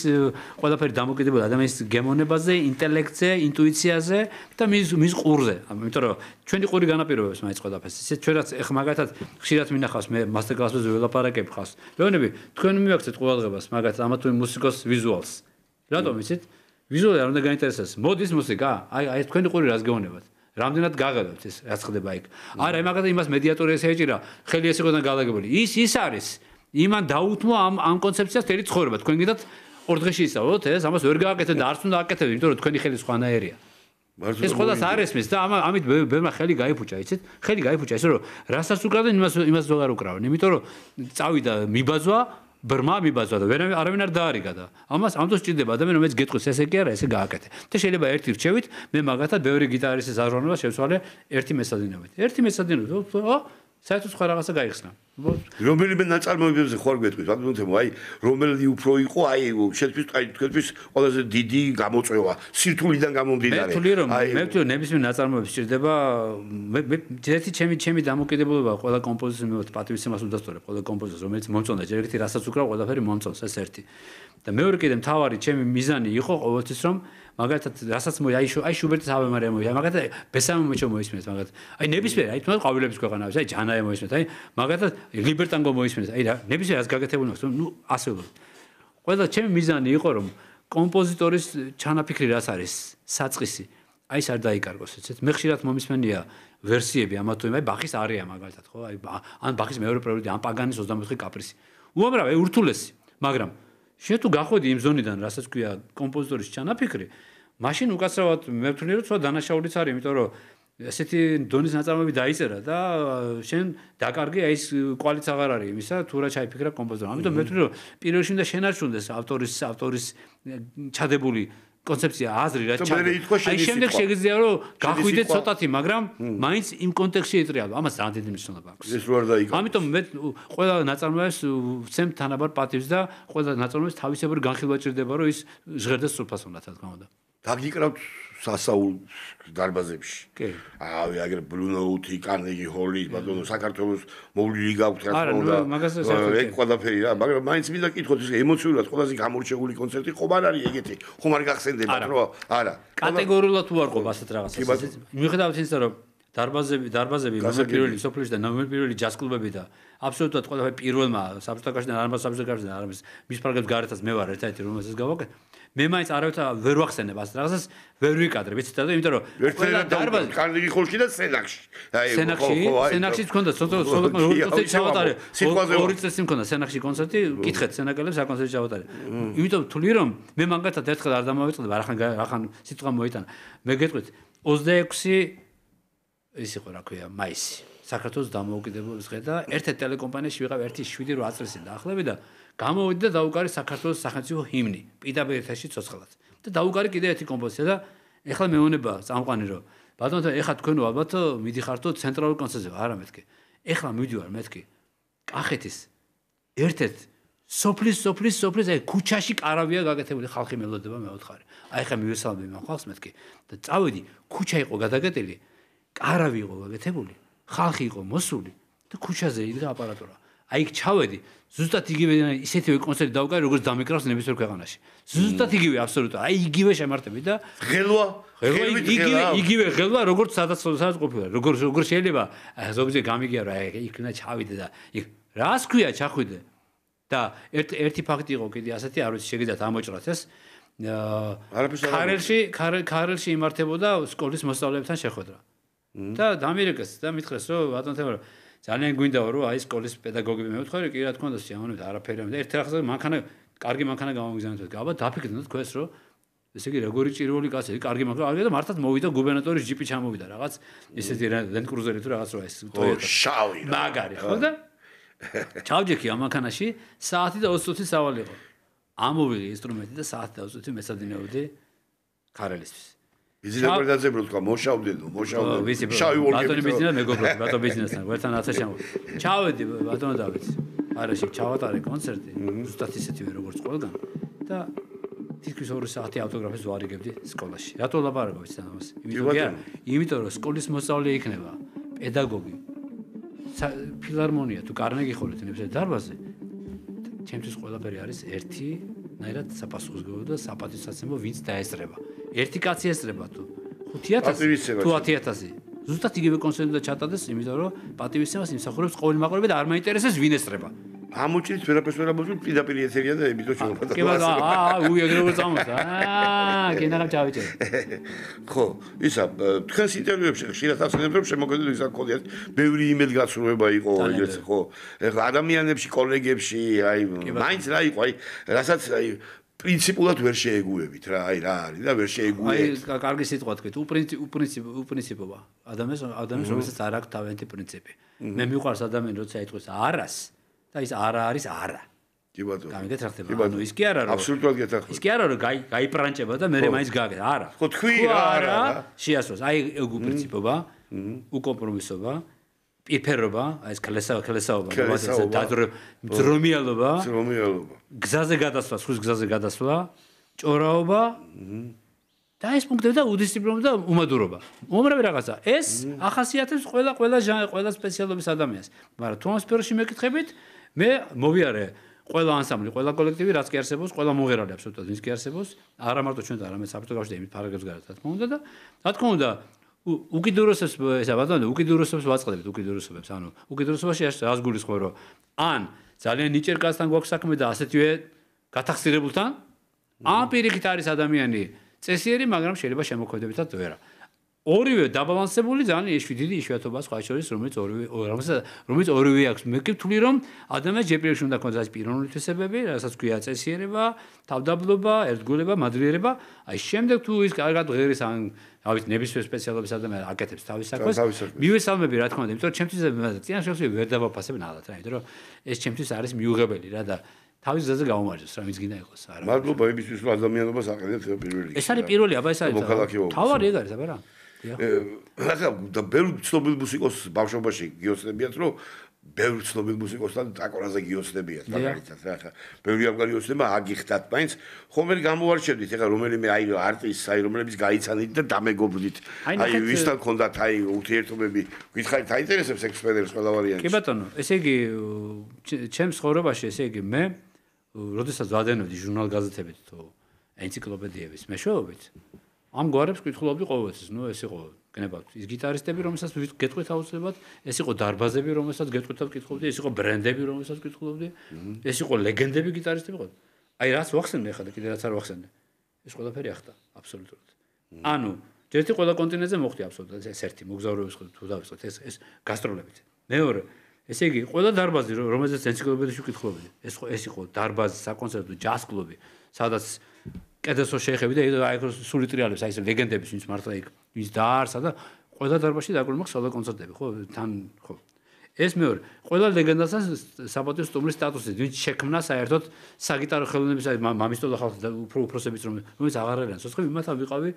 ყველაფერი დამოკიდებული ადამიანის გემოვნებაზე, ინტელექტზე, ინტუიციაზე და მის ყურზე. იმიტომ რომ ჩვენი ყური განაპირობებს მაინც ყველაფერს. ისეთ ჩვენ რაც ახლა მაგათად ხშირად მინახავს მე მასტერკლასებზე ველაპარაკებ ხავს. მეუბნები, თქვენ მივაქცეთ ყურადღებას მაგათ ამა თუ იმ მუსიკოს ვიზუალს. რატომ იცით? ვიზუალი არ უნდა გაინტერესოს. მოდის მუსიკა? აი თქვენი ყური რას გეუბნებათ? რამდენად გაღებებთ ეს რაც ხდება იქ. არა, მაგათ იმას მედიატორი ესე ეჭირა, ხელი ეს იყოდა გალაგებული. ის არის. იმან დაუთმო ამ კონცეფციას თელი ცხოვრება. თქვენ გიდათ ორ დღეში ისწავლოთ ეს, ამას ვერ გააკეთეთ და არც უნდა აკეთებდეთ, იმიტომ რომ თქვენი ხელი სხვანაირია. ეს ყველას არ ესმის და ამით ბერმა ხელი გაიფუჭა, იცით? ხელი გაიფუჭა, ისე რომ რასაც უკრავდნენ, იმას ვეღარ უკრავენ. იმიტომ რომ წავიდა მიბაძვა, ბრმა მიბაძვა და არავინ არ დაარიგა და ამას ამ დროს ჭირდება ადამიანი რომელიც გეტყვის ესე კი არა, ესე გააკეთე. და შეიძლება ერთი რჩევით მე მაგათად ბევრი გიტარისტის აზროვნებას შევცვალე ერთი მესადინებით. ერთი მესადინებით, საერთოდ სხვა რაღაცა გაიხსნა. რომელიმე ნაწარმოებებზე ხوار გეტყვით, ბატონო თემო, აი რომელი უფრო იყო, აი შეთვის, აი თქვენთვის ყველაზე დიდი გამოწვევა, სირთულიდან გამომდინარე. მე ვთვლი რომ ნებისმიერ ნაწარმოებს სჭირდება მე ერთი ჩემი დამოკიდებულება ყველა კომპოზიტორს მე პატივისცემას უდასტურებ ყველა კომპოზიტორს, რომელიც მომწონდა, ჯერ ერთი რასაც უკრავ, ყველაფერი მომწონს, ეს ერთი. და მეორე კიდე მთავარი ჩემი მიზანი იყო ყოველთვის რომ მაგათად რასაც აი შუბერტის ave maria მოი, მაგათად ბესამე მოჩო მოისმენთ, მაგათად აი ნებისმიერ, აი თუნდაც ყვავილების ქვეყანაში, აი ჯანაე მოისმენთ, აი მაგათად ლიბერტანგო მოისმენთ, აი რა ნებისმიერ რაც გაკეთებული აქვს, ნუ ასე ვთქვი. ყველა ჩემი მიზანი იყო რომ კომპოზიტორის ჩანაფიქრი რაც არის, საწყისი, აი ეს არ დაიკარგოს, ეცეთ. მე ხშირად მომისმენია ვერსიები ამა თუ იმ, აი ბახის არია მაგალითად, ხო? აი ან ბახის მეორე პრელუდი, ან პაგანის 24 კაპრისი. უამრავი ურთულესი, მაგრამ შენ თუ გახვედი იმ ზონიდან, რასაც ქვია კომპოზიტორის ჩანაფიქრი, მაშინ უკაცრავად მე ვთვლი რომ სხვა დანაშაულიც არის, იმიტომ რომ ესეთი დონის ნაწარმოები დაიწერა და შენ დაკარგი აი ეს კვალიც აღარ არის იმისა, თუ რა ჩაიფიქრა კომპოზიტორმა. ამიტომ მე ვთვლი რომ პირველში უნდა შენარჩუნდეს ავტორის ჩადებული კონცეფცია, აზრი რა ჩადა. აი შემდეგ შეგიძლია რომ გახვიდეთ ცოტათი, მაგრამ მაინც იმ კონტექსტში ეწრიალო. ამას ძალიან დიდი მნიშვნელობა აქვს. ეს რო არ დაიკარგო. ამიტომ მე ყველა ნაწარმოებს ვცემ თანაბარ პატივს და ყველა ნაწარმოებს თავისებური განხილვა ჭირდება, რომ ის ჟღერდეს სრულფასოვნად, რა თქმა უნდა. დაგიკრავთ სასაულ დარბაზებში. კი. აი, აგერ ბლუნოუთი, კარნეგი ჰოლი, ბატონო, საქართველოს მოვლილი გაქვთ, რა თქმა უნდა. არა, მაგას ეგ ყველაფერი რა, მაგრამ მაინც მინდა კითხოთ, ეს ემოციურად ყველაზე გამორჩეული კონცერტი ხომ არ არის ეგეთი? ხომ არ გახსენდებათ, რომ არა. კატეგორიულად უარყოფ ასეთ რაღაცას. მიუხედავად იმისა, რომ დარბაზები ნომერ პირველი სოფლიოში და ნომერ პირველი ჯაზ კლუბები და აბსოლუტურად ყველაფერი პირველმა საბჭოთა კავშირიდან არ მას საბჭოთა კავშირიდან არ მის ფარგლებს გარეთაც მე ვარ ერთ-ერთი რომელსაც გავაკეთე. მე მაინც არავითარ ვერ ვახსენებ ასეთ რაღაცას, ვერ ვიკადრებ, იცით და იმიტომ რომ ყველა დარბაზი კარნეგი ჰოლში და სენაკში. სენაკში თქონდა ცოტა როცა ჩავატარე. ორი წელი მქონდა სენაკში კონცერტი, კითხეთ სენაკელებს რა კონცერტი ჩავატარე. იმიტომ ვთვლი რომ მე მაგათად ერთხელ არ დამავიწყდება, რახან სიტყვა მოიტანა. მე გეტყვით 26 ის იყო რა ქვია, მაისი. საქართველოს დამოუკიდებლობის დღე და ერთ-ერთ ტელეკომპანიაში ვიყავ 1.7-8 წელს დაახლოებით და გამოვიდი და დაუკარი საქართველოს სახელმწიფო ჰიმნი, პირდაპირ ეთერში ცოცხლად. და დაუკარი კიდე ერთი კომპოზიცია და ეხლა მეუბნება წამყვანი რომ ბატონო ეხლა თქვენო ალბათ მიდიხართო ცენტრალურ კონცერტზე, არა მეთქი. ეხლა მივდივარ მეთქი. კახეთის ერთ-ერთ სოფლის აი ქუჩაში კარავია გაკეთებული ხალხი მელოდება მეოთხარი. აი ეხლა მივესალმები ამ ხალხს მეთქი და წავედი, ქუჩა იყო გადაკეტილი, კარავი იყო გაკეთებული, ხალხი იყო მოსული და ქუჩაზე იდგა აპარატურა. აი იქ ჩავედი, ზუსტად იგივე ისეთივე კონცერტი დავუკარი, როგორც დამიკრავს ნებისმიერ ქვეყანაში. ზუსტად იგივე აბსოლუტურად. აი იგივე შემართები და იგივე ღელვა, როგორც სადაც ყოფილა. როგორ შეიძლება ზოგჯერ გამიგია რა იქ უნდა ჩავიდე და იქ რას ქვია ჩახვიდე. და ერთი ფაქტი იყო კიდე ასეთი, არ ვიცი შეგიძლიათ ამოჭრათ ეს. ქარელში იმართებოდა სკოლის მოსწავლეებთან შეხვედრა. და დამირეკეს და მითხრეს რომ ბატონო თემო ძალიან გვინდა რომ აი სკოლის პედაგოგები მევთხარი კი რა თქმა უნდა სიამოვნებდა არაფერი და ერთ რაღაცა მანქანა კარგი მანქანა გამოგზავნეთ ალბათ დაფიქრდით თქვენს რომ ესე იგი როგორი ჭირვული კაცი, კარგი მაგრამ და მართლაც მოვიდა გუბერნატორის ჯიპი ჩამოვიდა რაღაც ესეთი Land Cruiser-ი თუ რაღაც რა ეს Toyota. შავი. მაგარი, ხო და ჩავჯექი ამ მანქანაში საათი და 20 წუთი სავალი იყო. ამოვიღე ინსტრუმენტი და საათი და 20 წუთი მეცადინეობდი ქარელისთვის. ბიზნესმენებზე თქვა მოშავდე. შავი ვოლგები. ბატონი ბიზნესა მეგობრები, ბატონი ბიზნესთან ერთთან აცე ჩამო. ჩავედი ბატონო დავით. არაში ჩავატარე კონცერტი, ზუსტად ისეთივე როგორც ყველგან და თითქოს 2 საათი ავტოგრაფებს ვარიგებდი სკოლაში. რატო ლაპარაკობ იცი ამას? იმიტომ რომ სკოლის მოსწავლე იქნება პედაგოგი, ფილარმონია თუ კარნეგი ხოლით ნებისმიერ დარბაზზე. ჩემთვის ყველაფერი არის ერთნაირად საპასუხისმგებლო და საპატივსაცემლო ვინც დაესწრება. ერთი კაცი ესწრება თუ 5000 თუ 10000. ზუსტად იგივე კონსერტი და ჩატარდეს, იმიტომ რომ პატივისცემას იმსახურებს ყოველი მაყურებელი და არ მაინტერესებს ვინ ესწრება. ამოჭრით ვერაფერს ვერ ამოჭრით პირდაპირ ეთერია და ებიტო შევაფადა. კი ბატონო, უიგროვო წამოსა. კინაღამ ჩავიჭერ. ხო, ისა თქვენს ინტერვიუებში ხშირად ახსენებთ რომ შემოგვიყვეთ ისა კოდიათ ბევრი იმედი გაცრუება იყო ეგრეც ხო. ეხლა ადამიანებში, კოლეგებში, აი მაინც რა იყო, აი რასაც აი პრინციპულად ვერ შეეგუებით რა, აი რა არის და ვერ შეეგუებით. აი კარგი სიტყვა თქვით, უპრინციპობა. ადამიანს რომელსაც არ აქვს თავიანთი პრინციპი. მე მიყვარს ადამიანი როცა იტყვის არას და ის არა არის არა. კი ბატონო. გამიგეთ რა ხდება? ანუ ის კი არა რომ აბსოლუტურად გეთახმებით. ის კი არა რომ გაიპრანჭება და მე მაინც გააკეთე. არა. ხო თქვი რა არა. შეასრულოს. აი უპრინციპობა, უკომპრომისობა, პირფერობა, აი ეს ქლესაობა, ძრომიალობა, გზაზე გადასვლა, სხვის გზაზე გადასვლა, ჭორაობა და ეს პუნქტები და უდისციპლინო და უმადურობა. უამრავი რაღაცა. ეს ახასიათებს ყველა სპეციალობის ადამიანს. მაგრამ თუ ამ სფეროში მეკითხებით, მე მოვიარე ყველა ანსამბლი, ყველა კოლექტივი, რაც კი არსებობს, ყველა მომღერალი აბსოლუტურად ვინც კი არსებობს, არა მარტო ჩვენ და არამედ საბჭოთა კავშირში იმით ფარაგებს გარეთ, რა თქმა უნდა და რა თქმა უნდა უკიდურესებს ესა ბატონო, უკიდურესებს ვაწყდებით, უკიდურესობებს, ანუ უკიდურესობაში რას გულისხმობ, რომ ან ძალიან ნიჭიერ კაცთან გვაქვს საქმე და ასეთივე გათახსირებულთან, ან პირიქით არის ადამიანი წესიერი, მაგრამ შეიძლება შემოქმედებითად ვერა. ორივე დაბალანსებული ძალიან დიდი იშვიათობა სხვა შორის, რომელიც ორივე აქვს. მე კი ვთვლი, რომ ადამიანს ჯერ პირველში უნდა ქონდეს პიროვნული თვისებები, რასაც ქვია წესიერება, თავდაბლობა, ერთგულება, მადლიერება. აი შემდეგ თუ ის კარგად ღერის ან ავით ნებისმიერ სპეციალობის ადამიანი აკეთებს თავის საქმეს. მივესალმები რა თქმა უნდა, იმიტომ რომ ჩემთვის წინაშე ვერ დავაფასებ ნალად რა, იმიტომ რომ ეს ჩემთვის არის მიუღებელი რა და თავის გზაზე გაუმარჯოს რა, ვინც გინდა იყოს. არა. მადლობა იმისთვის, რომ ადამიანობას აყენებთ პირველი. ეს არის პირველი, აბა ეს არის. თავარი ეგ არის, აბა რა. და ბევრი ცნობილი მუსიკოს ბავშვობაში გიოცნებიათ, რომ ბევრი ცნობილი მუსიკოსთან დაკვრაზე გიოცნებიათ, მაგალითად რა ხა. ბევრი ამგვარი ოცნება აგიხდათ, მაინც ხომ ვერ გამოვარჩევდით, ეხლა რომელიმე აი არტისტს, აი რომლებიც გაიცანით და დამეგობრდით. აი ვისთან ქონდათ აი ურთიერთობები, გითხარით აინტერესებს ექსპერტებს ყველა ვარიანტი. კი ბატონო, ესე იგი ჩემს ცხოვრებაში, ესე იგი მე როდესაც ვადევნებდი ჟურნალ-გაზეთებით თუ ენციკლოპედიების მეშვეობით ამ გვარებს კითხულობდი ყოველთვის, ნუ ეს იყო გნებავთ ის გიტარისტები, რომელსაც გეტყვით აუცილებლად, ეს იყო დარბაზები, რომელსაც გეტყვითად კითხულობდი, ეს იყო ბრენდები, რომელსაც კითხულობდი, ეს იყო ლეგენდები გიტარისტები ყო. აი რაც ვახსენე ახლა და კიდე რაც არ ვახსენე. ეს ყველაფერი ახდა, აბსოლუტურად. ანუ ერთი ყველა კონტინენტზე მოხდი აბსოლუტურად ეს ერთი მოგზაურობის თუ დავიწყოთ ეს გასტროლებით. მეორე, ესე იგი, ყველა დარბაზი, რომელზეც ენციკლოპედიაში ვკითხულობდი, ეს იყო დარბაზი, საკონცერტო ჯაზ კლუბი, სადაც კედელსო შეეხები და აი სული ტრიალებს, აი ეს ლეგენდების ვინც მართლა იქ ვინც დაარსა და ყველა დარბაზში დაკვრული მაქვს სოლო კონცერტები, ხო? თან ხო. ეს მეორე, ყველა ლეგენდასაც საპატიო სტუმრის სტატუსი, ვინც შექმნა საერთოდ საგიტარო ხელოვნების აი მამისტოლა ხალხთა უფროსებიც რომელიც აღარ არიან სოცხები, იმათთან ვიყავი.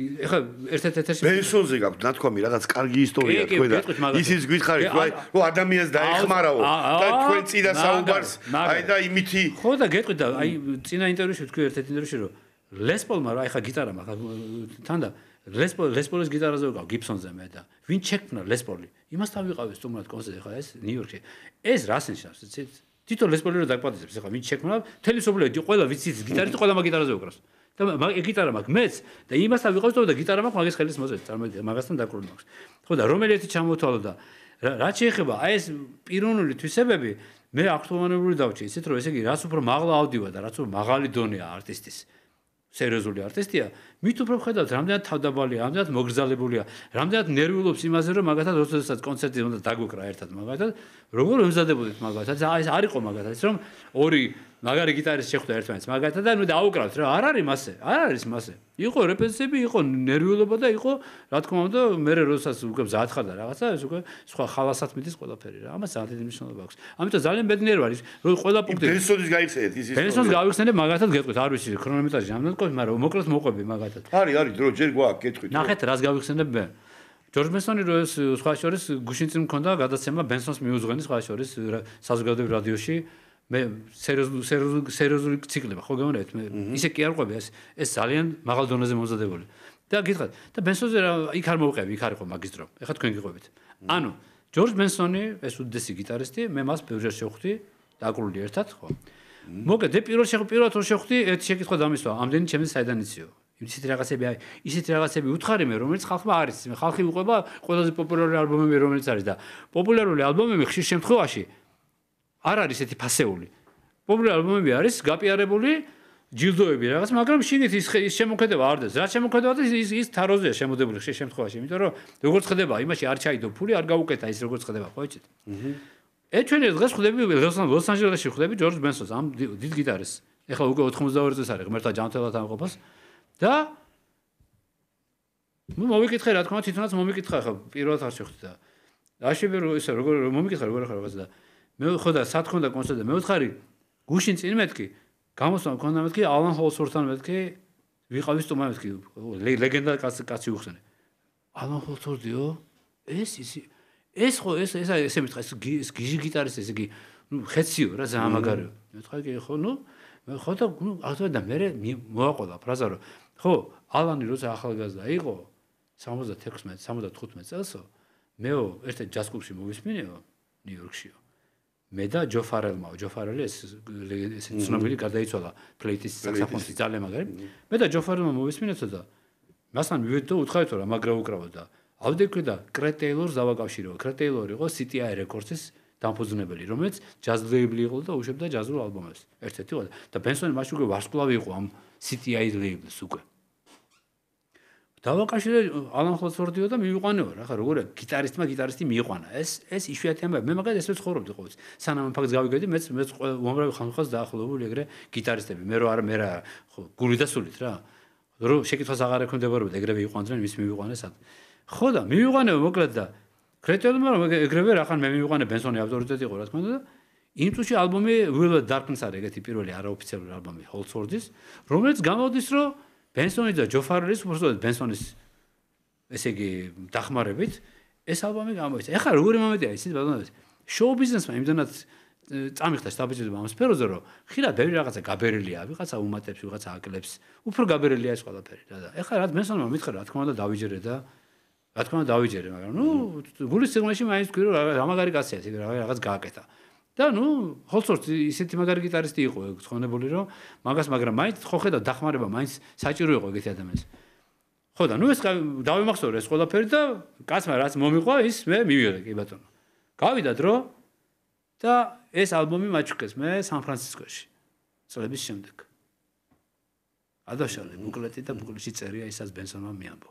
ეხლა ერთ-ერთ ეთერში ბენსონზე გაქვთ ნათქვამი რაღაც კარგი ისტორია თქვენ და ისიც გითხარით, რომ ადამიანს დაეხმარაო და თქვენ წინა საუბარს აი და იმითი ხო და გეტყვით და აი წინა ინტერვიუში თქვი ერთ-ერთ ინტერვიუში რომ ლესპოლმა რა ეხლა გიტარა მაქვს თან და ლესპოლის გიტარაზე ვიყავ გიბსონზე მე და ვინ შექმნა ლესპოლი იმასთან ვიყავი სტუმრად კონცერტზე ხა ეს ნიუ-იორკში ეს რას ნიშნავს იცით თვითონ ლესპოლი რო დაგპატიჟებს ხა ვინ შექმნა მთელი სოფლიო ყველა ვიცით გიტარისტი ყველა მაგიტარაზე უკრავს და გიტარა მაქვს მეც და იმასთან ვიყავ და გიტარა მაქვს მაგის ხელის მოწვევით წარმოიდგინე მაგასთან დაკრული მაქვს ხო და რომელი ერთი ჩამოთვალო და რაც შეეხება აი ეს პიროვნული თვისებები მე აქტუალურული დავჭი ისეთ რომ ესე იგი რაც უფრო მაღლა ავდივა და რაც უფრო მაღალი დონეა არტისტის სერიოზული არტისტია, მით უფრო ხედავთ, რამდენად თავდაბალია, რამდენად მოგრძალებულია, რამდენად ნერვიულობს იმაზე, რომ მაგათაც როდესაც კონცერტი უნდა დაგვეკრა ერთად მაგათაც, როგორ ემზადებოდით მაგათაც, აი ეს არ იყო მაგათაც, რომ ორი მაგარი გიტარისტი შეხვდა ერთმანეთს მაგათთან და ნუ დაუკრავთ რა არ არის მასე იყო რეპეტიციები იყო ნერვიულობა და იყო რა თქმა უნდა მე როდესაც უკვე მზადხარდა რაღაცა ეს უკვე სხვა ხალასად მიდის ყველაფერი რა ამას ძალიან დიდი მნიშვნელობა აქვს ამიტომ ძალიან ბედნიერი ვარ ის რომ ყველა პუნქტი ბენსონის გაიხსენეთ ის ბენსონს გავიხსენებ მაგათად გეტყვით არ ვიცი ქრონომეტრაჟი ამდენ ყოფილი მაგრამ მოკლედ მოყვები მაგათად არის დრო ჯერ გვაქვს გეტყვით ნახეთ რას გავიხსენებ მე ჯორჯ ბენსონი რო ეს სხვა შორის გუშინ წინ მქონდა გადაცემა ბენსონს მიუძღვენი სხვა შორის საზოგადოებრივ რადიოში მე სერიოზული ციკლება ხო გეუბნებით მე ისე კი არ ყვები ეს ძალიან მაღალ დონეზე მომზადებული და გითხრათ და ბენსონზე იქ არ მოვყევი იქ არ იყო მაგისტრო ეხლა თქვენ გიყვებით ანუ ჯორჯ ბენსონი ეს უდიდესი გიტარისტი მე მას ბევრჯერ შევხვდი დაკრული ერთად ხო მოკეთ პირველად რო შევხვდი ერთი შეკითხვა დამისვა ამდენი ჩემი საიდან იციო ისეთი რაღაცები უთხარი მე რომელიც ხალხმა არის ხალხი უყვება ყველაზე პოპულარული ალბომები რომელიც არის და პოპულარული ალბომები ხშირ შემთხვევაში არ არის ესეთი ფასეული. პოპულარული ალბომები არის გაპიარებული ჯილდოები რაღაც, მაგრამ შიგნით ის შემოქმედება არ დეს. რაც შემოქმედება და ის თაროზეა შემოდებული ხშირ შემთხვევაში, იმიტომ რომ როგორც ხდება, იმაში არ ჩაიდო ფული, არ გაუკეთა ის როგორც ხდება, ხო იცით? ეჩვენე დღეს ხვდები ლოს-ანჯელესში ხვდები ჯორჯ ბენსონს, ამ დიდ გიტარისტს. ეხლა უკვე 82 წელს არის, ღმერთთან ჯანმრთელად ამყოფას და ნუ მოვიკითხე რა თქმა უნდა, თვითონაც მომიკითხა ხა პირველად არ შეხვდი და აშები რომ ისე როგორ მომიკითხა როგორ ხარ რაღაც და მე ხო და სად ხონდა კონცერტი მე ვთხარი გუშინ წინ მეთქი გამოსვლა მქონდა მეთქი ალან ჰოლსორთან მეთქი ვიყავი სტუმარი მეთქი ლეგენდა კაცი უხსენე ალან ჰოლსორდიო ეს ხო ესე მითხა ეს გიჟი გიტარისტი ესე იგი ნუ ხეციო რა ძალიან მაგარია მე ვთხარი კი ხო ნუ მე ხო და ნუ ახლა და მე მოაყოლა ფრაზა რომ ხო ალანი როცა ახალგაზრდა იყო 76-75 წელსო მეო ერთ ჯაზ კლუბში მოვისმინეო ნიუ-იორკშიო მე და ჯო ფარელი ეს ცნობილი გარდაიცვალა ფლეიტის საქსოფონისტი ძალიან მაგარი მე და ჯო ფარელმა მოვისმინეთო და მასთან მივედი და უთხარით რა მაგრა უკრავო და ავდექვი და კრეტ ტეილორს დავაკავშირო კრეტ ტეილორი იყო CTI Records-ის დამფუძნებელი რომელიც ჯაზ ლეიბლი იყო და უშვებდა ჯაზურ ალბომებს ერთ-ერთი იყო და ბენსონი მაშინ უკვე ვარსკვლავი იყო ამ CTI ლეიბლს უკვე დავაკავშირე ალან ჰოლსორდიო და მივიყვანეო რა ხა როგორია გიტარისტი მიიყვანა ეს იშვიათი ამბავი მე მაგალითად ესე ცხოვრობდი ყოველთვის სანამ ფაქტს გავიგებდი მეც უამრავი ხალხს დაახლოებული ეგრე გიტარისტები მე რა ხო გული და სულით რა რომ შეკითხვას აღარ ექვემდებარებოდა ეგრევე იყვანდნენ მის მივიყვანეს ხო და მივიყვანეო მოკლედ და კრეტელმა რომ ეგრევე რახან მე მივიყვანე ბენსონი ავტორიტეტი იყო რა თქმა უნდა და იმ წუთში ალბომი Will of Darkness არის ეგეთი პირველი არაოფიციალური ალბომი ჰოლსორდის რომელიც გამოდის რომ ბენსონი და ჯო ფარელის უბრალოდ ბენსონის ესე იგი დახმარებით ეს ალბომი გამოიცა. ეხლა როგორი მომენტია ისიც ბატონო შოუ ბიზნესმა იმდანაც წამიხდა სტაბილიზება ამ სფეროზე რომ ხშირად ბევრი რაღაცა გაბერილია, ვიღაცა უმატებს, ვიღაცა აკლებს, უფრო გაბერილია ეს ყველაფერი და ეხლა რაც ბენსონმა მითხრა რა თქმა უნდა დავიჯერე და რა თქმა უნდა დავიჯერე, მაგრამ ნუ გულის სიღრმეში მაინც თქვი რომ რა მაგარი კაცია, ისე რაღაც გააკეთა. და ნუ ჰოლსორტი ისეთი მაგარი გიტარისტი იყო ცხონებული რომ მაგრამ მაინც ხო ხედავ დახმარება მაინც საჭირო იყო ეგეთი ადამიანს. ხო და ნუ ეს დავიმახსოვრე ეს ყველაფერი და კაცმა რაც მომიყვა ის მე მივიღე კი ბატონო. გავიდა დრო და ეს ალბომი მაჩუქეს მე სან-ფრანცისკოში წლების შემდეგ. ადაშალე ბუკლეტი და ბუკლეტში წერია ისაც ბენსონმა მიამბო.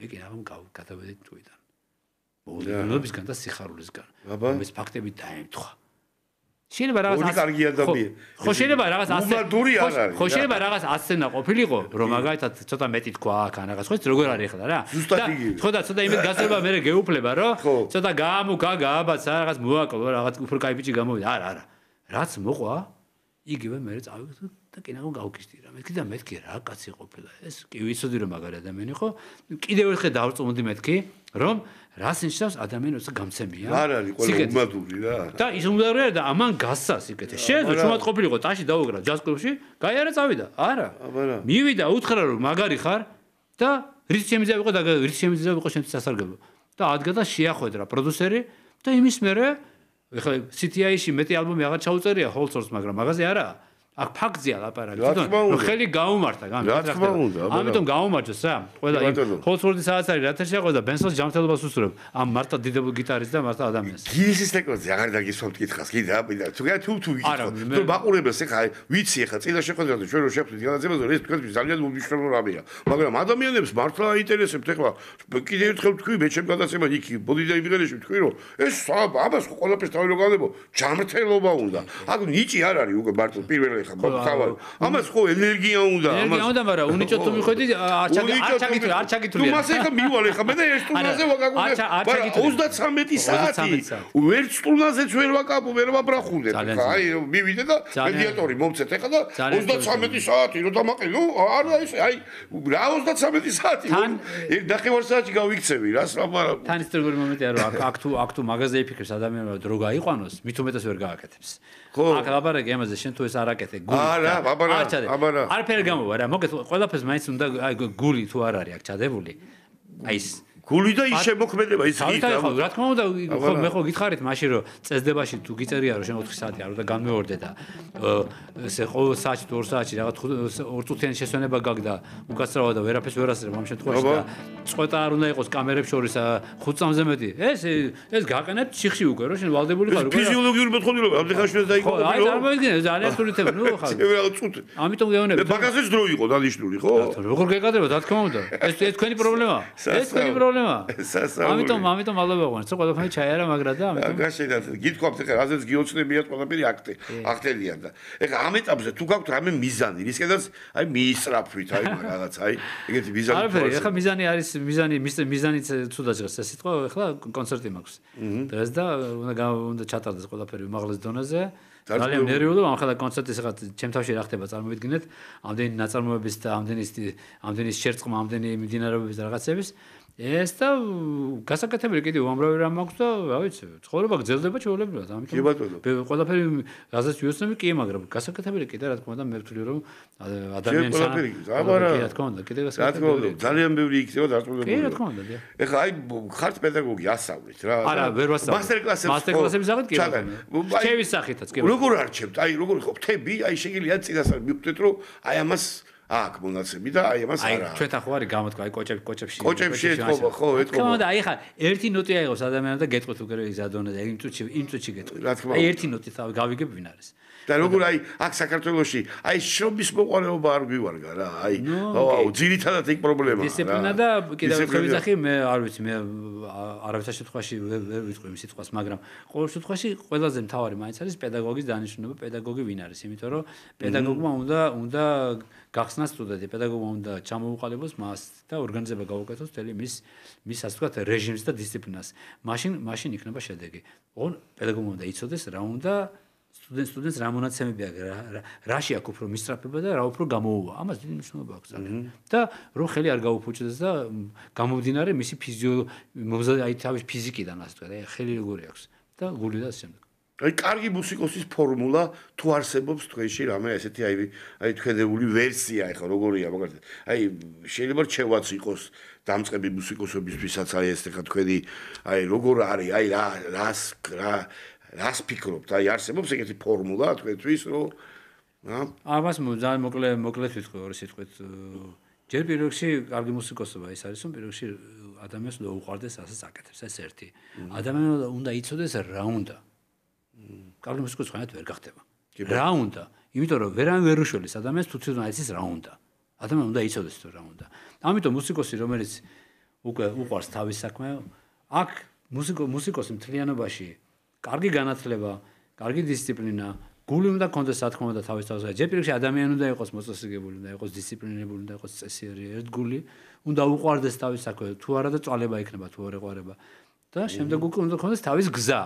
ეგ რამ გადავედით თუიდან. მოულოდნელობისგან და სიხარულისგან. ეს ფაქტები დაემთხვა. შეიძლება რაღაც კარგი ადამიანი. ხო შეიძლება რაღაც უმადური არ არის. ხო შეიძლება რაღაც ასცენა ყოფილიყო, რომ მაგალითად ცოტა მეტი თქვა აქ ან რაღაც, ხო ეს როგორ არის ახლა რა? ხო და ცოტა იმით გასწრება მე გეუფლება, რომ ცოტა გააბაცა რაღაც მოაკლო, რაღაც უფრო кай ბიჭი გამოვიდა. არა. რაც მოყვა, იგივე მე წავიდე და კინაღო გავკიშდი რა. მეთქი რა კაცი ყოფილა. ეს კი ვიცოდი რომ მაგარი ადამიანი ხო? კიდევ ერთხელ დავწმუნდი მეთქი, რომ რას ნიშნავს ადამიანს გამცემია? არ არის ყველა უმადური რა. და ის უმადურია და ამან გასცა სიკეთე. შეეძლო შუმად ყოფილიყო ტაში დაუგრა ჯაზ კლუბში, გაიარა წავიდა. არა. მივიდა უთხრა რომ მაგარი ხარ და რით შემიძლია ვიყო და რით შემიძლია ვიყო შენთვის სასარგებლო. და ადგა და შეახვედრა პროდიუსერი და იმის მერე ეხლა CTI-ში მეტი ალბომი აღარ ჩაუწერია ჰოლსორს, მაგრამ მაგაზე არა. აქ ფაქტია ლაპარაკი. თვითონ ხელი გაუმართა, ამიტომ გაუმარჯოს რა. ყველა ხოლმე საათს არის რათა შეყვება ბენსონს ჯანმრთელობას უსურვებ. ამ მარტო დიდებული გიტარისტს და მარტო ადამიანს. გილის ტექნოლოგია აღარ დაგისვამთ კითხავს, კიდე თუ გითხავ. თუ მაყურებელს ეხა ვიცი ეხა წინა შეხვედრა და ჩვენ რო შეხვდით განაცემაზე ეს თქვენთვის ძალიან უმნიშვნელო რამეა. მაგრამ ადამიანებს მართლა აინტერესებთ ეხლა კიდე ერთხელ თქვი მე ჩემ გადაცემა იქ ბოდი და იმღერეში თქვი რომ ეს ამას ყველაფერს თავი რო განებო ჯანმრთელობა უნდა. აქ ნიჭი არ არის უკვე მარტო პირველ ეხა თავად. ამას ხო ენერგია უნდა. ენერგია უნდა, მაგრამ უნიჭო თუ მიხვედი არ ჩაგითვლია. თუ მას ეხა მივალ ეხა მე და ეს სტუნაზე ვაკაკუნე. მაგრამ 33 საათი. ვერც სტუნაზეც ვერ ვაკაპო, ვერ ვაბრახუნდე. აი მივიდე და მედიატორი მომცეთ ეხა და 33 საათი რო დამაყე. ნუ არა ეს აი რა 33 საათი. ნახევარ საათი გავიქცევი რას ლაპარაკობ. თან ის როგორი მომენტია რომ აქ თუ მაღაზია იფიქრებს ადამიანმა დრო გაიყვანოს, მით უმეტეს ვერ გააკეთებს. ხო. აქ ლაპარაკი ამაზე შენ თუ ეს არ აკეთე გული. არა, აბარა. არაფერი გამოვა რა. მოგეთ ყველაფერს მაინც უნდა აი გული თუ არ არის აქ ჩადებული. აი ეს გული და ის შემოქმედება ის გიტა. რა თქმა უნდა, ხო მე ხო გითხარით მაშინ რომ წესდებაში თუ გიწერია რომ შენ 4 საათი არ უნდა განმეორდე და ესე ყოველ საათი თუ 2 საათი რაღაც 2 წუთიანი შესვენება გაგდა უკაცრავა და ვერაფერს ვერ ასწრებ ამ შემთხვევაში და წყვეტა არ უნდა იყოს კამერებს შორის 5 წამზე მეტი. ეს გაყენებ ციხში უკვე რომ შენ ვალდებული ხარ უკვე. ფიზიოლოგიური მოთხოვნილება ამდენხანში დაიკო. ხო, აი წარმოიდგინე ძალიან რთული თემა, ნუ ხარ. ამიტომ გეუბნები. მაგაზეც დრო იყო დანიშნული, ხო? როგორ გეკადრება, რა თქმა უნდა. ეს თქვენი პრობლემაა. ეს თქვენი პრობლემაა. ამიტომ მალევე ვაღვანს, ყველაფერი ჩაიარა მაგრა და ამიტომ გაშედათ, გითქვამთ ეხლა რაზეც გიოცნებიათ ყველაფერი აქტელიან და ეხლა ამ ეტაპზე თუ გაქვთ რამე მიზანი, რისკედაც აი მიისწრაფვით, აი რაღაც, აი ეგეთი მიზანი. არაფერი, ეხლა მიზანი არის, მიზანიც თუ დაჟღერს ეს სიტყვა, ეხლა კონცერტი მაქვს. დღეს და უნდა ჩატარდეს ყველაფერი უმაღლეს დონეზე. ძალიან ნერვიულობ ამ ხალხ კონცერტის ეხლა ჩემ თავში რა ხდება წარმოვიდგინეთ, ამდენი ნაწარმოების და ამდენი შერწყმა, ამდენი მიმდინარეობების და რაღაცების ეს და გასაკეთებელი კიდე უამრავი რამ მაქვს და რა ვიცი, ცხოვრება გრძელდება ჩვეულებრივად, ამიტომ ყველაფერი რაზეც ვიოცნები კი, მაგრამ გასაკეთებელი კიდე რა თქმა უნდა მე ვთვლი რომ ადამიანს რა თქმა უნდა კიდე გასაკეთებელი ძალიან ბევრი იქნება დარწმუნებული. კი რა თქმა უნდა. ეხლა აი ხართ პედაგოგი ასწავლით რა. არა, ვერ ვასწავლე. მასტერკლასების აღეთ კი ვაკეთებ. რჩევის სახითაც კი. როგორ არჩევთ? აი როგორ ხო ხტები? აი შეგიძლია წინასწარ მივხვდეთ რომ აი ამას აქ მონაცემი და აი ამას არა. აი ჩვენთან ხო არის გამოთქვა აი კოჭებში. კოჭებში ეთქობა ხო, ეთქობა. თქმა უნდა აი ხა ერთი ნოტი აიღოს ადამიანს და გეტყვით უკვე ის ადონეზე, იმ წუთში გეტყვით. აი ერთი ნოტი გავიგებ ვინ არის. და როგორ აი აქ საქართველოში აი შრომის მოყარეობა არ გვივარგა რა. აი აუ ძირითადად იქ პრობლემაა. დისციპლინა და კიდევ ხევიძახი მე არ ვიცი მე არავითარ შემთხვევაში ვერ ვიტყვი იმ სიტყვას, მაგრამ ყოველ შემთხვევაში ყველაზე მთავარი მაინც არის პედაგოგის დანიშნულება, პედაგოგი ვინ არის, იმიტომ რომ პედაგოგმა უნდა გახსნას სტუდენტი, პედაგოგმა უნდა ჩამოუყალიბოს მას და ორგანიზება გაუკეთოს მთელი მის ასე ვთქვათ რეჟიმს და დისციპლინას. მაშინ იქნება შედეგი. ოღონდ პედაგოგმა უნდა იცოდეს რა უნდა სტუდენტს რა მონაცემები აქვს, რაში აქვს უფრო მისწრაფება და რა უფრო გამოუვა. ამას დიდი მნიშვნელობა აქვს ძალიან. და რომ ხელი არ გაუფუჭდეს და გამომდინარე მისი აი თავის ფიზიკიდან ასე ვთქვათ, აი ხელი როგორი აქვს და გული და ასე შემდეგ. აი კარგი მუსიკოსის ფორმულა თუ არსებობს თქვენში რამე ესეთი აი თქვენებული ვერსია ეხლა როგორია მაგალითად აი შეიძლება რჩევაც იყოს დამწყები მუსიკოსებისთვისაც აი ეს ეხლა თქვენი აი როგორ არის აი რას ფიქრობთ აი არსებობს ეგეთი ფორმულა თქვენთვის რომ ამას ძალიან მოკლედ ვიტყვი ორი სიტყვით ჯერ პირველში კარგი მუსიკოსობა ის არის რომ პირველში ადამიანს უნდა უყვარდეს ასეც აკეთებს ეს ერთი ადამიანს უნდა იცოდეს რა უნდა კარგი მუსიკოსი ხანად ვერ გახდება. რა უნდა? იმიტომ რომ ვერან ვერ უშველის ადამიანს თუ თვითონ აიცის რა უნდა. ადამიანს უნდა იცოდეს თუ რა უნდა. ამიტომ მუსიკოსი რომელიც უკვე უყვარს თავის საქმე, აქ მუსიკოსი მთლიანობაში კარგი განათლება, კარგი დისციპლინა, გული უნდა კონდეს რა თქმა უნდა თავის თავზე. ჯერ პირველში ადამიანი უნდა იყოს მოწესრიგებული, უნდა იყოს დისციპლინირებული, უნდა იყოს წესიერი, ერთგული, უნდა უყვარდეს თავის საქმე, თუ არა და წვალება იქნება თუ არ ეყვარება. და შემდეგ უკვე უნდა კონდეს თავის გზა.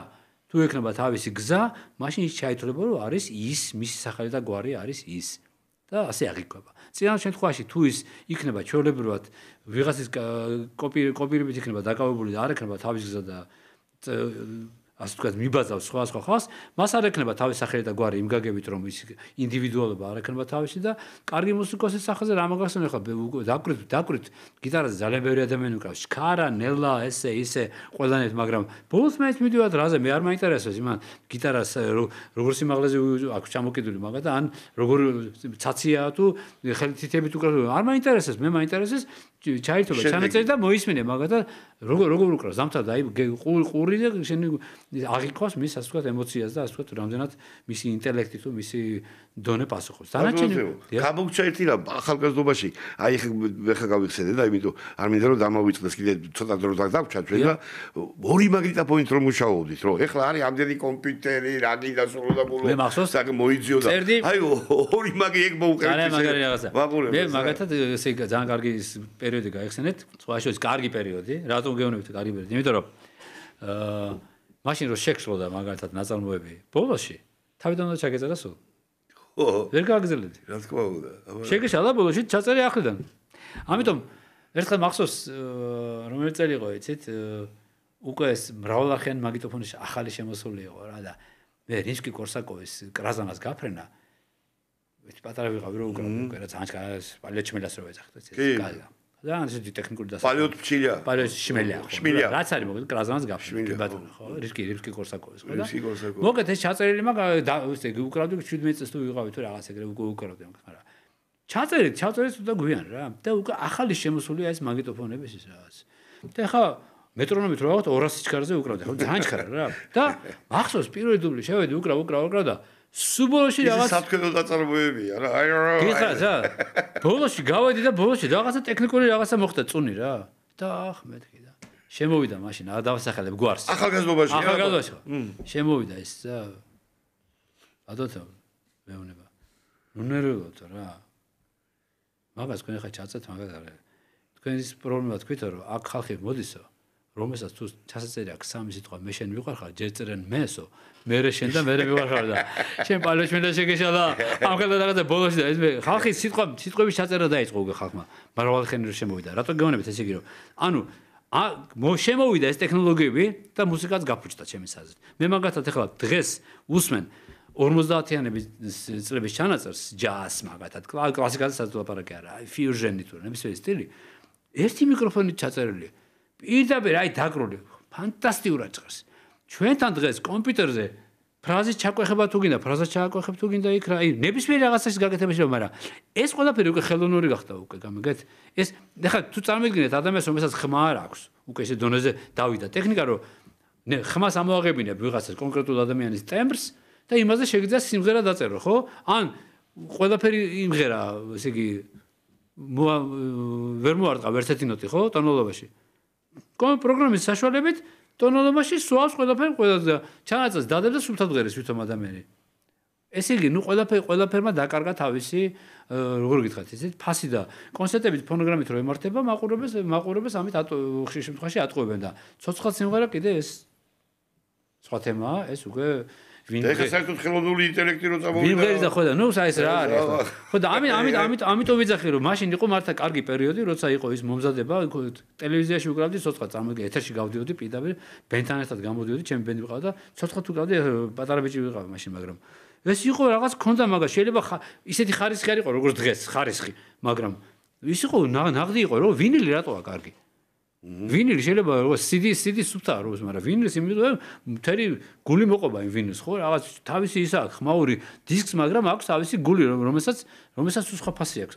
თუ ექნება თავისი გზა, მაშინ ის ჩაითვლება, რომ არის ის, მისი სახელი და გვარი არის ის. და ასე აღიქვება. წინა შემთხვევაში თუ ის იქნება ჩვეულებრივად ვიღაცის კოპირებით იქნება დაკავებული და არ ექნება თავის გზა და ასე ვთქვათ, მიბაძავს სხვა ხალხს, მას არ ექნება თავის სახელი და გვარი იმ გაგებით, რომ ის ინდივიდუალობა არ ექნება თავისი და კარგი მუსიკოსის სახეზე რა მაგასთან ახლა დაკვირთ გიტარაზე ძალიან ბევრი ადამიანი უკრავს, შქარა, ნელა, ესე, ისე, ყველანაირად, მაგრამ ბოლოს მეც მივიდივარ რაზე, მე არ მაინტერესებს იმან გიტარას როგორ სიმაღლეზე აქვს ჩამოკიდული მაგა და ან როგორ ცაცია თუ ხელთითებით უკრავს, არ მაინტერესებს, მე მაინტერესებს ჩაირთვა ჩანაწერი და მოისმინე მაგა და როგორ უკრავს ზამთარ და აი ყური და შენ აღიქواس მის ასე ვთქვათ ემოციას და ასე ვთქვათ რამდენად მისი ინტელექტი თუ მისი დონე პასუხობს დანარჩენი გამოგჩა ერთი რა ახალგაზრდობაში აი ხა გავიხსენე და იმიტომ არ მინდა რომ დამავიწყდეს კიდე ცოტა დრო დაგვრჩა ჩვენ და ორი მაგნიტოფონით რომ მუშაობდით რომ ეხლა არის ამდენი კომპიუტერი რაგი და სულ და ბულო მე მახსოვს მოიძიო და აი ორი მაგი ეგ მოუყევით მე მაგათად ესე ძალიან კარგი პერიოდი გაიხსენეთ სხვა შორის კარგი პერიოდი რატომ გეუბნებით კარგი პერიოდი იმიტომ რომ მაშინ რო შეგშლოდა მაგათად ნაწარმოები ბოლოში თავიდან უნდა ჩაგეწერა სულ ხო ვერ გააგზელებდი რა თქმა უნდა შეგეშალა ბოლოში ჩაწერე ახლიდან ამიტომ ერთხელ მახსოვს რომელიც წელი იყო იცით უკვე ეს მრავალახიან მაგნიტოფონის ახალი შემოსული იყო რა და მე რისკი კორსაკოვის კრაზანას გაფრენა პატარა ვიყავი რომ უკვე რა ძალიან პალიოთ შმელას რო ეძახდა ეს კალა და ასეთი ტექნიკური დასაწყისი პალიოთ ფჩილია პალიოთ შმელია რაც არის მოგეთ კრაზანას გაფრენა ბატონო ხო რისკი კორსაკოვის ხო და მოგეთ ეს ჩაწერილი მაგა უკრავდი 17 წელს თუ ვიყავი თუ რაღაც ეგრე უკრავდი მაგრამ ჩაწერეთ და გვიან რა და უკვე ახალი შემოსულია ეს მაგნიტოფონების ის რაღაც და ხა მეტრონომით რო ვაღოთ 200 სიჩქარეზე უკრავდი ხო ძალიან ჩქარა რა და ახსოვს პირველი დუბლი შევედი უკრავ და სუბოლოში რაღაც საფრთხე დაწარმოებია რა აი რა გიხარა ბოლოში გავედი და ბოლოში რაღაცა ტექნიკური რაღაცა მოხდა წუნი რა და მეთქი და შემოვიდა მაშინ დავასახელებ გვარს ახალგაზრდობაში შემოვიდა ეს ბატონო მეუბნება ნუნერელოთ რა მაგას თქვენ ხა ჩაწეთ მაგას არა თქვენ ის პრობლემა თქვით რომ აქ ხალხი მოდისო რომელსაც თუ ჩასაწერი აქვს სამი სიტყვა მე შენ ვიყარხარ ჯერ წერენ მესო მე შენ და მე ვიყარხარ და შენ პალეშ მე და შეგეშალა ამ ხელა რაღაცა ბოლოში და ეს მე ხალხი სიტყვების ჩაწერა დაიწყო უკვე ხალხმა მრავალხანი რომ შემოვიდა რატო გეუბნებით ესე იგი რომ ანუ შემოვიდა ეს ტექნოლოგიები და მუსიკაც გაფუჭდა ჩემს აზრით მე მაგათაც ახლა დღეს უსმენ 50-იანების წლების ჩანაწერს ჯაზ მაგათაც კლასიკასაც ლაპარაკი არა აი ფიუჟენი თუ ნებისმიერი სტილი ერთი მიკროფონით ჩაწერილი პირდაპირ აი დაგრული ფანტასტიკურად ჭრას ჩვენთან დღეს კომპიუტერზე ფრაზის ჩაკვეხება თუ გინდა ფრაზას ჩააკვეხებ თუ გინდა იქ რა აი ნებისმიერი რაღაცის გაკეთებაში მაგრამ ეს ყველაფერი უკვე ხელოვნური გახდა უკვე გამიგეთ ეს ეხლა თუ წარმოგიდგენთ ადამიანს რომელსაც ხმა არ აქვს უკვე ესე დონეზე დავიდა ტექნიკა რომ ხმას ამოაღებინებ ვიღაცას კონკრეტულ ადამიანის ტემბრს და იმაზე შეგიძლია სიმღერა დაწერო ხო ან ყველაფერი იმღერა ესე იგი ვერ მოარტყა ერთ-ერთი ნოტი ხო ტონალობაში პროგრამის საშუალებით ტონალობაში სვავს ყველაფერი ყველა ჩანაწერს დადებდა სულთან ღერეს ვითომ ადამიანი ესე იგი ნუ ყველაფერმა დაკარგა თავისი როგორ გითხრათ ისეთ ფასი და კონცერტებით ფონოგრამით რო ემართება მაყურებელს ამით ხშირ შემთხვევაში ატყუებენ და ცოცხალ სიმღერა კიდე ეს სხვა თემაა ეს უკვე ეხლა საერთოდ ხელოვნური ინტელექტი რო წამოვიდა ვინღერი და ხო და ნუ საერთოდ რა არის ხო და ამიტომ ვიძახი რომ მაშინ იყო მართლა კარგი პერიოდი როცა იყო ის მომზადება ტელევიზიაში უკრავდი ცოცხალ წამოიგე ეთერში გავდიოდი პირდაპირ ბენთან ერთად გამოდიოდი ჩემი ბენდი ვიყავ და ცოცხალ უკრავდი პატარა ბიჭი ვიყავ მაშინ მაგრამ ეს იყო რაღაც ქონდა მაგას შეიძლება ისეთი ხარისხი არ იყო როგორც დღეს ხარისხი მაგრამ ის იყო ნაღდი იყო რომ ვინილი რატოა კარგი ვინილი შეიძლება როგორც CD სუფთა როს მაგრამ ვინილის იმიტომ მთელი გული მოყობა იმ ვინილს ხო რაღაც თავისი ისა აქვს ხმაური დისკს მაგრამ აქვს თავისი გული რომელსაც სხვა ფასი აქვს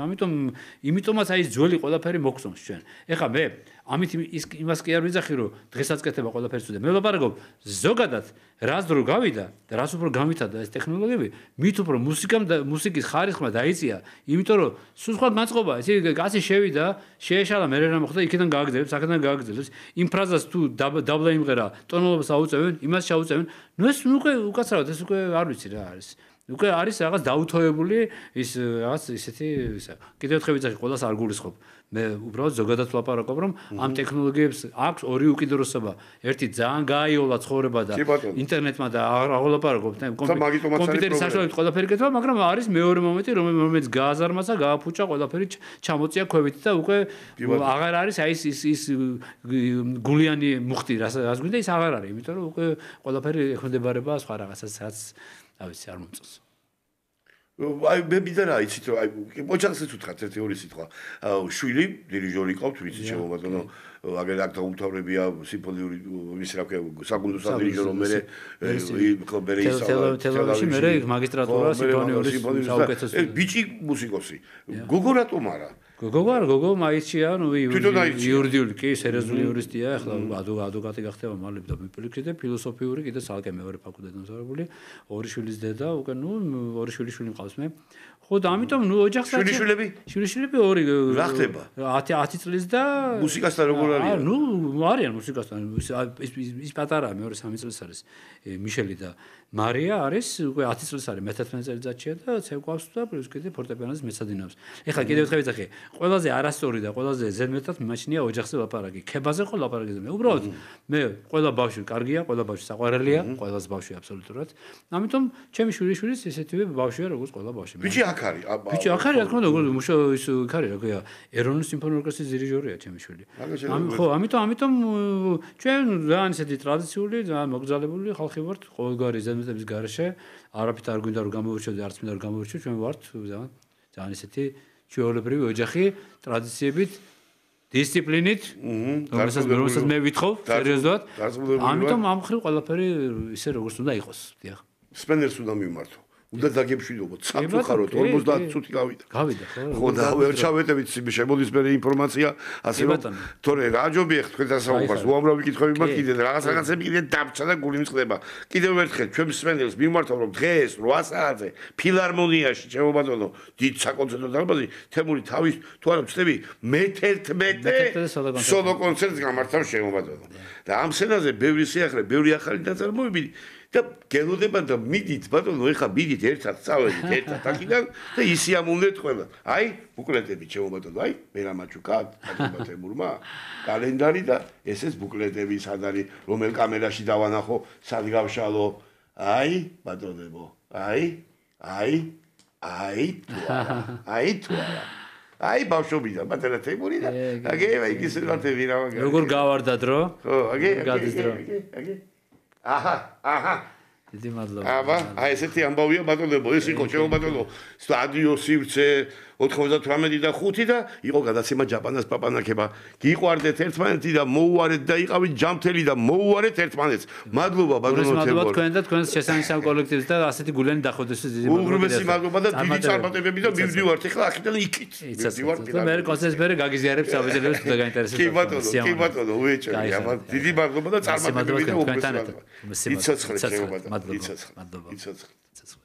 იმიტომაც აი ეს ძველი ყველაფერი მოგწონს ჩვენ ეხლა მე ამით იმას კი არ ვიძახი რომ დღესაც კეთება ყველაფერი ცუდე მე ვლაპარაკობ ზოგადად რაც დრო გავიდა და რაც უფრო გამვითარდა ეს ტექნოლოგიები მით უფრო მუსიკის ხარისხმა დაიწია იმიტომ რომ სულ სხვა განწყობა ეს კაცი შევიდა შეეშალა მე რა მოხდა იქიდან გააგზავნებს აქედან გააგზავნებს იმ ფრაზას თუ დაბლა იმღერა ტონალობას აუწევენ იმას შეაუწევენ ნუ ეს უკვე უკაცრავად ეს უკვე არ ვიცი რა არის უკვე არის რაღაც დაუთოებული ის რაღაც ისეთი ისა. კიდევ ერთხელ ვიცი, ყველას არ გულისხმობ. მე უბრალოდ ზოგადად ვლაპარაკობ, რომ ამ ტექნოლოგიებს აქვს ორი უკიდურესობა. ერთი ძალიან გააიოლა ცხოვრება და ინტერნეტმა და არ ვლაპარაკობ კომპიუტერის საშუალებით ყველაფერი კეთება, მაგრამ არის მეორე მომენტი, რომელიც გააზარმაზა, გააფუჭა ყველაფერი ჩამოწია ქვევით და უკვე აღარ არის აი ის გულიანი მუხტი, რაც გვინდა ის აღარ არის, იმიტომ რომ უკვე ყველაფერი ექვემდებარება სხვა რაღაცას, რაც არ ვიცი, არ მომწონს. აი მე მინდა რა იცით რომ აი ოჯახსაც უთხრათ ერთი ორი სიტყვა შვილი დირიჟორი ყავთ ვიცი შემოვატონო აგერ აქ დაუმთავრებია სიმფონიური ის რა ქვია საკუნდო სადირიჟორო მე თელავში მე მაგისტრატურა სიმფონიური საუკეთესო ბიჭი მუსიკოსი გოგო რატომ არა გოგო მაიჩია ნუ იურიდიული კი სერიოზული იურისტია ახლა ადვოკატი გახდება მალე და მიპილიქრით და ფილოსოფიური კიდე ცალკე მეორე ფაკულტეტზე მზარებული ორი შვილის დედა უკვე ნუ ორი შვილი მყავს მე ხო და ამიტომ ნუ ოჯახსაც შვილიშვილები ორი რა ხდება 10 წლის და მუსიკასთან როგორ არიან ნუ არიან მუსიკასთან ის პატარა მეორე 3 წლის არის მიშელი და მარია არის უკვე 10 წლის არის მე-11 წელიწადშია და ცეკვავს და პლუს კიდე ფორტეპიანოზე მეცადინავს ეხლა კიდევ ერთხელ ვიძახი ყველაზე არასწორი და ყველაზე ზედმეტად მიმაჩნია ოჯახზე ლაპარაკი ქებაზე ხო ლაპარაკი მე უბრალოდ მე ყველა ბავშვი კარგია ყველა ბავშვი საყვარელია ყველას ბავშვი აბსოლუტურად ამიტომ ჩემი შვილიშვილიც ისეთივე ბავშვია როგორც ყველა ბავშვი ბიჭი აქ არის ბიჭი აქ არის რა თქმა უნდა მუშაობა ის იქ არის რა ქვია ეროვნული სიმფონიური ორკესტრის დირიჟორია ჩემი შვილი ხო ამიტომ ჩვენ ძალიან ისეთი ტრადიციული ძალიან მოგზაურებული ხალხი ვართ ყოველგვარი ზედმეტების გარეშე არაფრით არ გვინდა რომ გამოვირჩიოთ არც მინდა რომ გამოვირჩიოთ ჩვენ ვართ ძალიან ისეთი ჩვეულებრივი ოჯახი ტრადიციებით დისციპლინით რომელსაც მე ვითხოვ სერიოზულად ამიტომ ამ ხრივ ყველაფერი ისე როგორც უნდა იყოს დიახ სპენდერს უნდა მიმართო უნდა დაგებშვიდობო სამწუხაროდ 50 წუთი გავიდა ხო და ვერ ჩავეტევით შემოდის მე ინფორმაცია ასე რომ თორე რა ჯობია თქვენთან საუბარს უამრავი კითხვები მაქვს კიდე რაღაცები კიდე დაბჭა და გული მწყდება კიდევ ერთხელ ჩვენ სპენდერს მიმართავ რომ დღეს 8 საათზე ფილარმონიაში ჩემობატონო დიდ საკონცერტო დარბაზი თემური თავის თუ არა ვწდები მე-11 სოლო კონცერტს გამართავ ჩემობატონო და ამ სცენაზე ბევრი სიახლე ბევრი ახალი ნაწარმოები და გელოდება და მიდით ბატონო ეხა მიდით ერთად წავედით ერთად აქედან და ისიამოვნეთ ყველა აი ბუკლეტები ჩემო ბატონო აი მე რამაჩუკად ბატონო თემურმა კალენდარი და ესეც ბუკლეტები სად არის რომელ კამერაში დავანახო სად გავშალო აი ბატონებო აი აი ბავშვობიდან ბატონო თემური და აგე ის ვარტები რა მაგარი როგორ გავარდა დრო ხო აგე გადის დრო აჰა დიდი მადლობა აბა აი ესეთი ამბავია ბატონებო ეს იყო ჩემო ბატონო სტადიო სივრცე 98 და 5 და იყო გადაცემა ჯაპანას პაპანაკება გიყვარდეთ ერთმანეთი და მოუარეთ და იყავით ჯამთელი და მოუარეთ ერთმანეთს მადლობა ბატონო მადლობა თქვენ და თქვენს შესანიშნავ კოლექტივს და ასეთი გულიანი დახვედეს დიდი მადლობა და დიდი წარმატებები და მივდივართ ახლა აქედან იქით მივდივართ და მე კონცერტს მე გაგიზიარებ საბეჭდილებას და გაინტერესებს კი ბატონო უეჭვი აბა დიდი მადლობა და წარმატებები და უბრალოდ მადლობა იცოცხლე ჩემო ბატონო მადლობა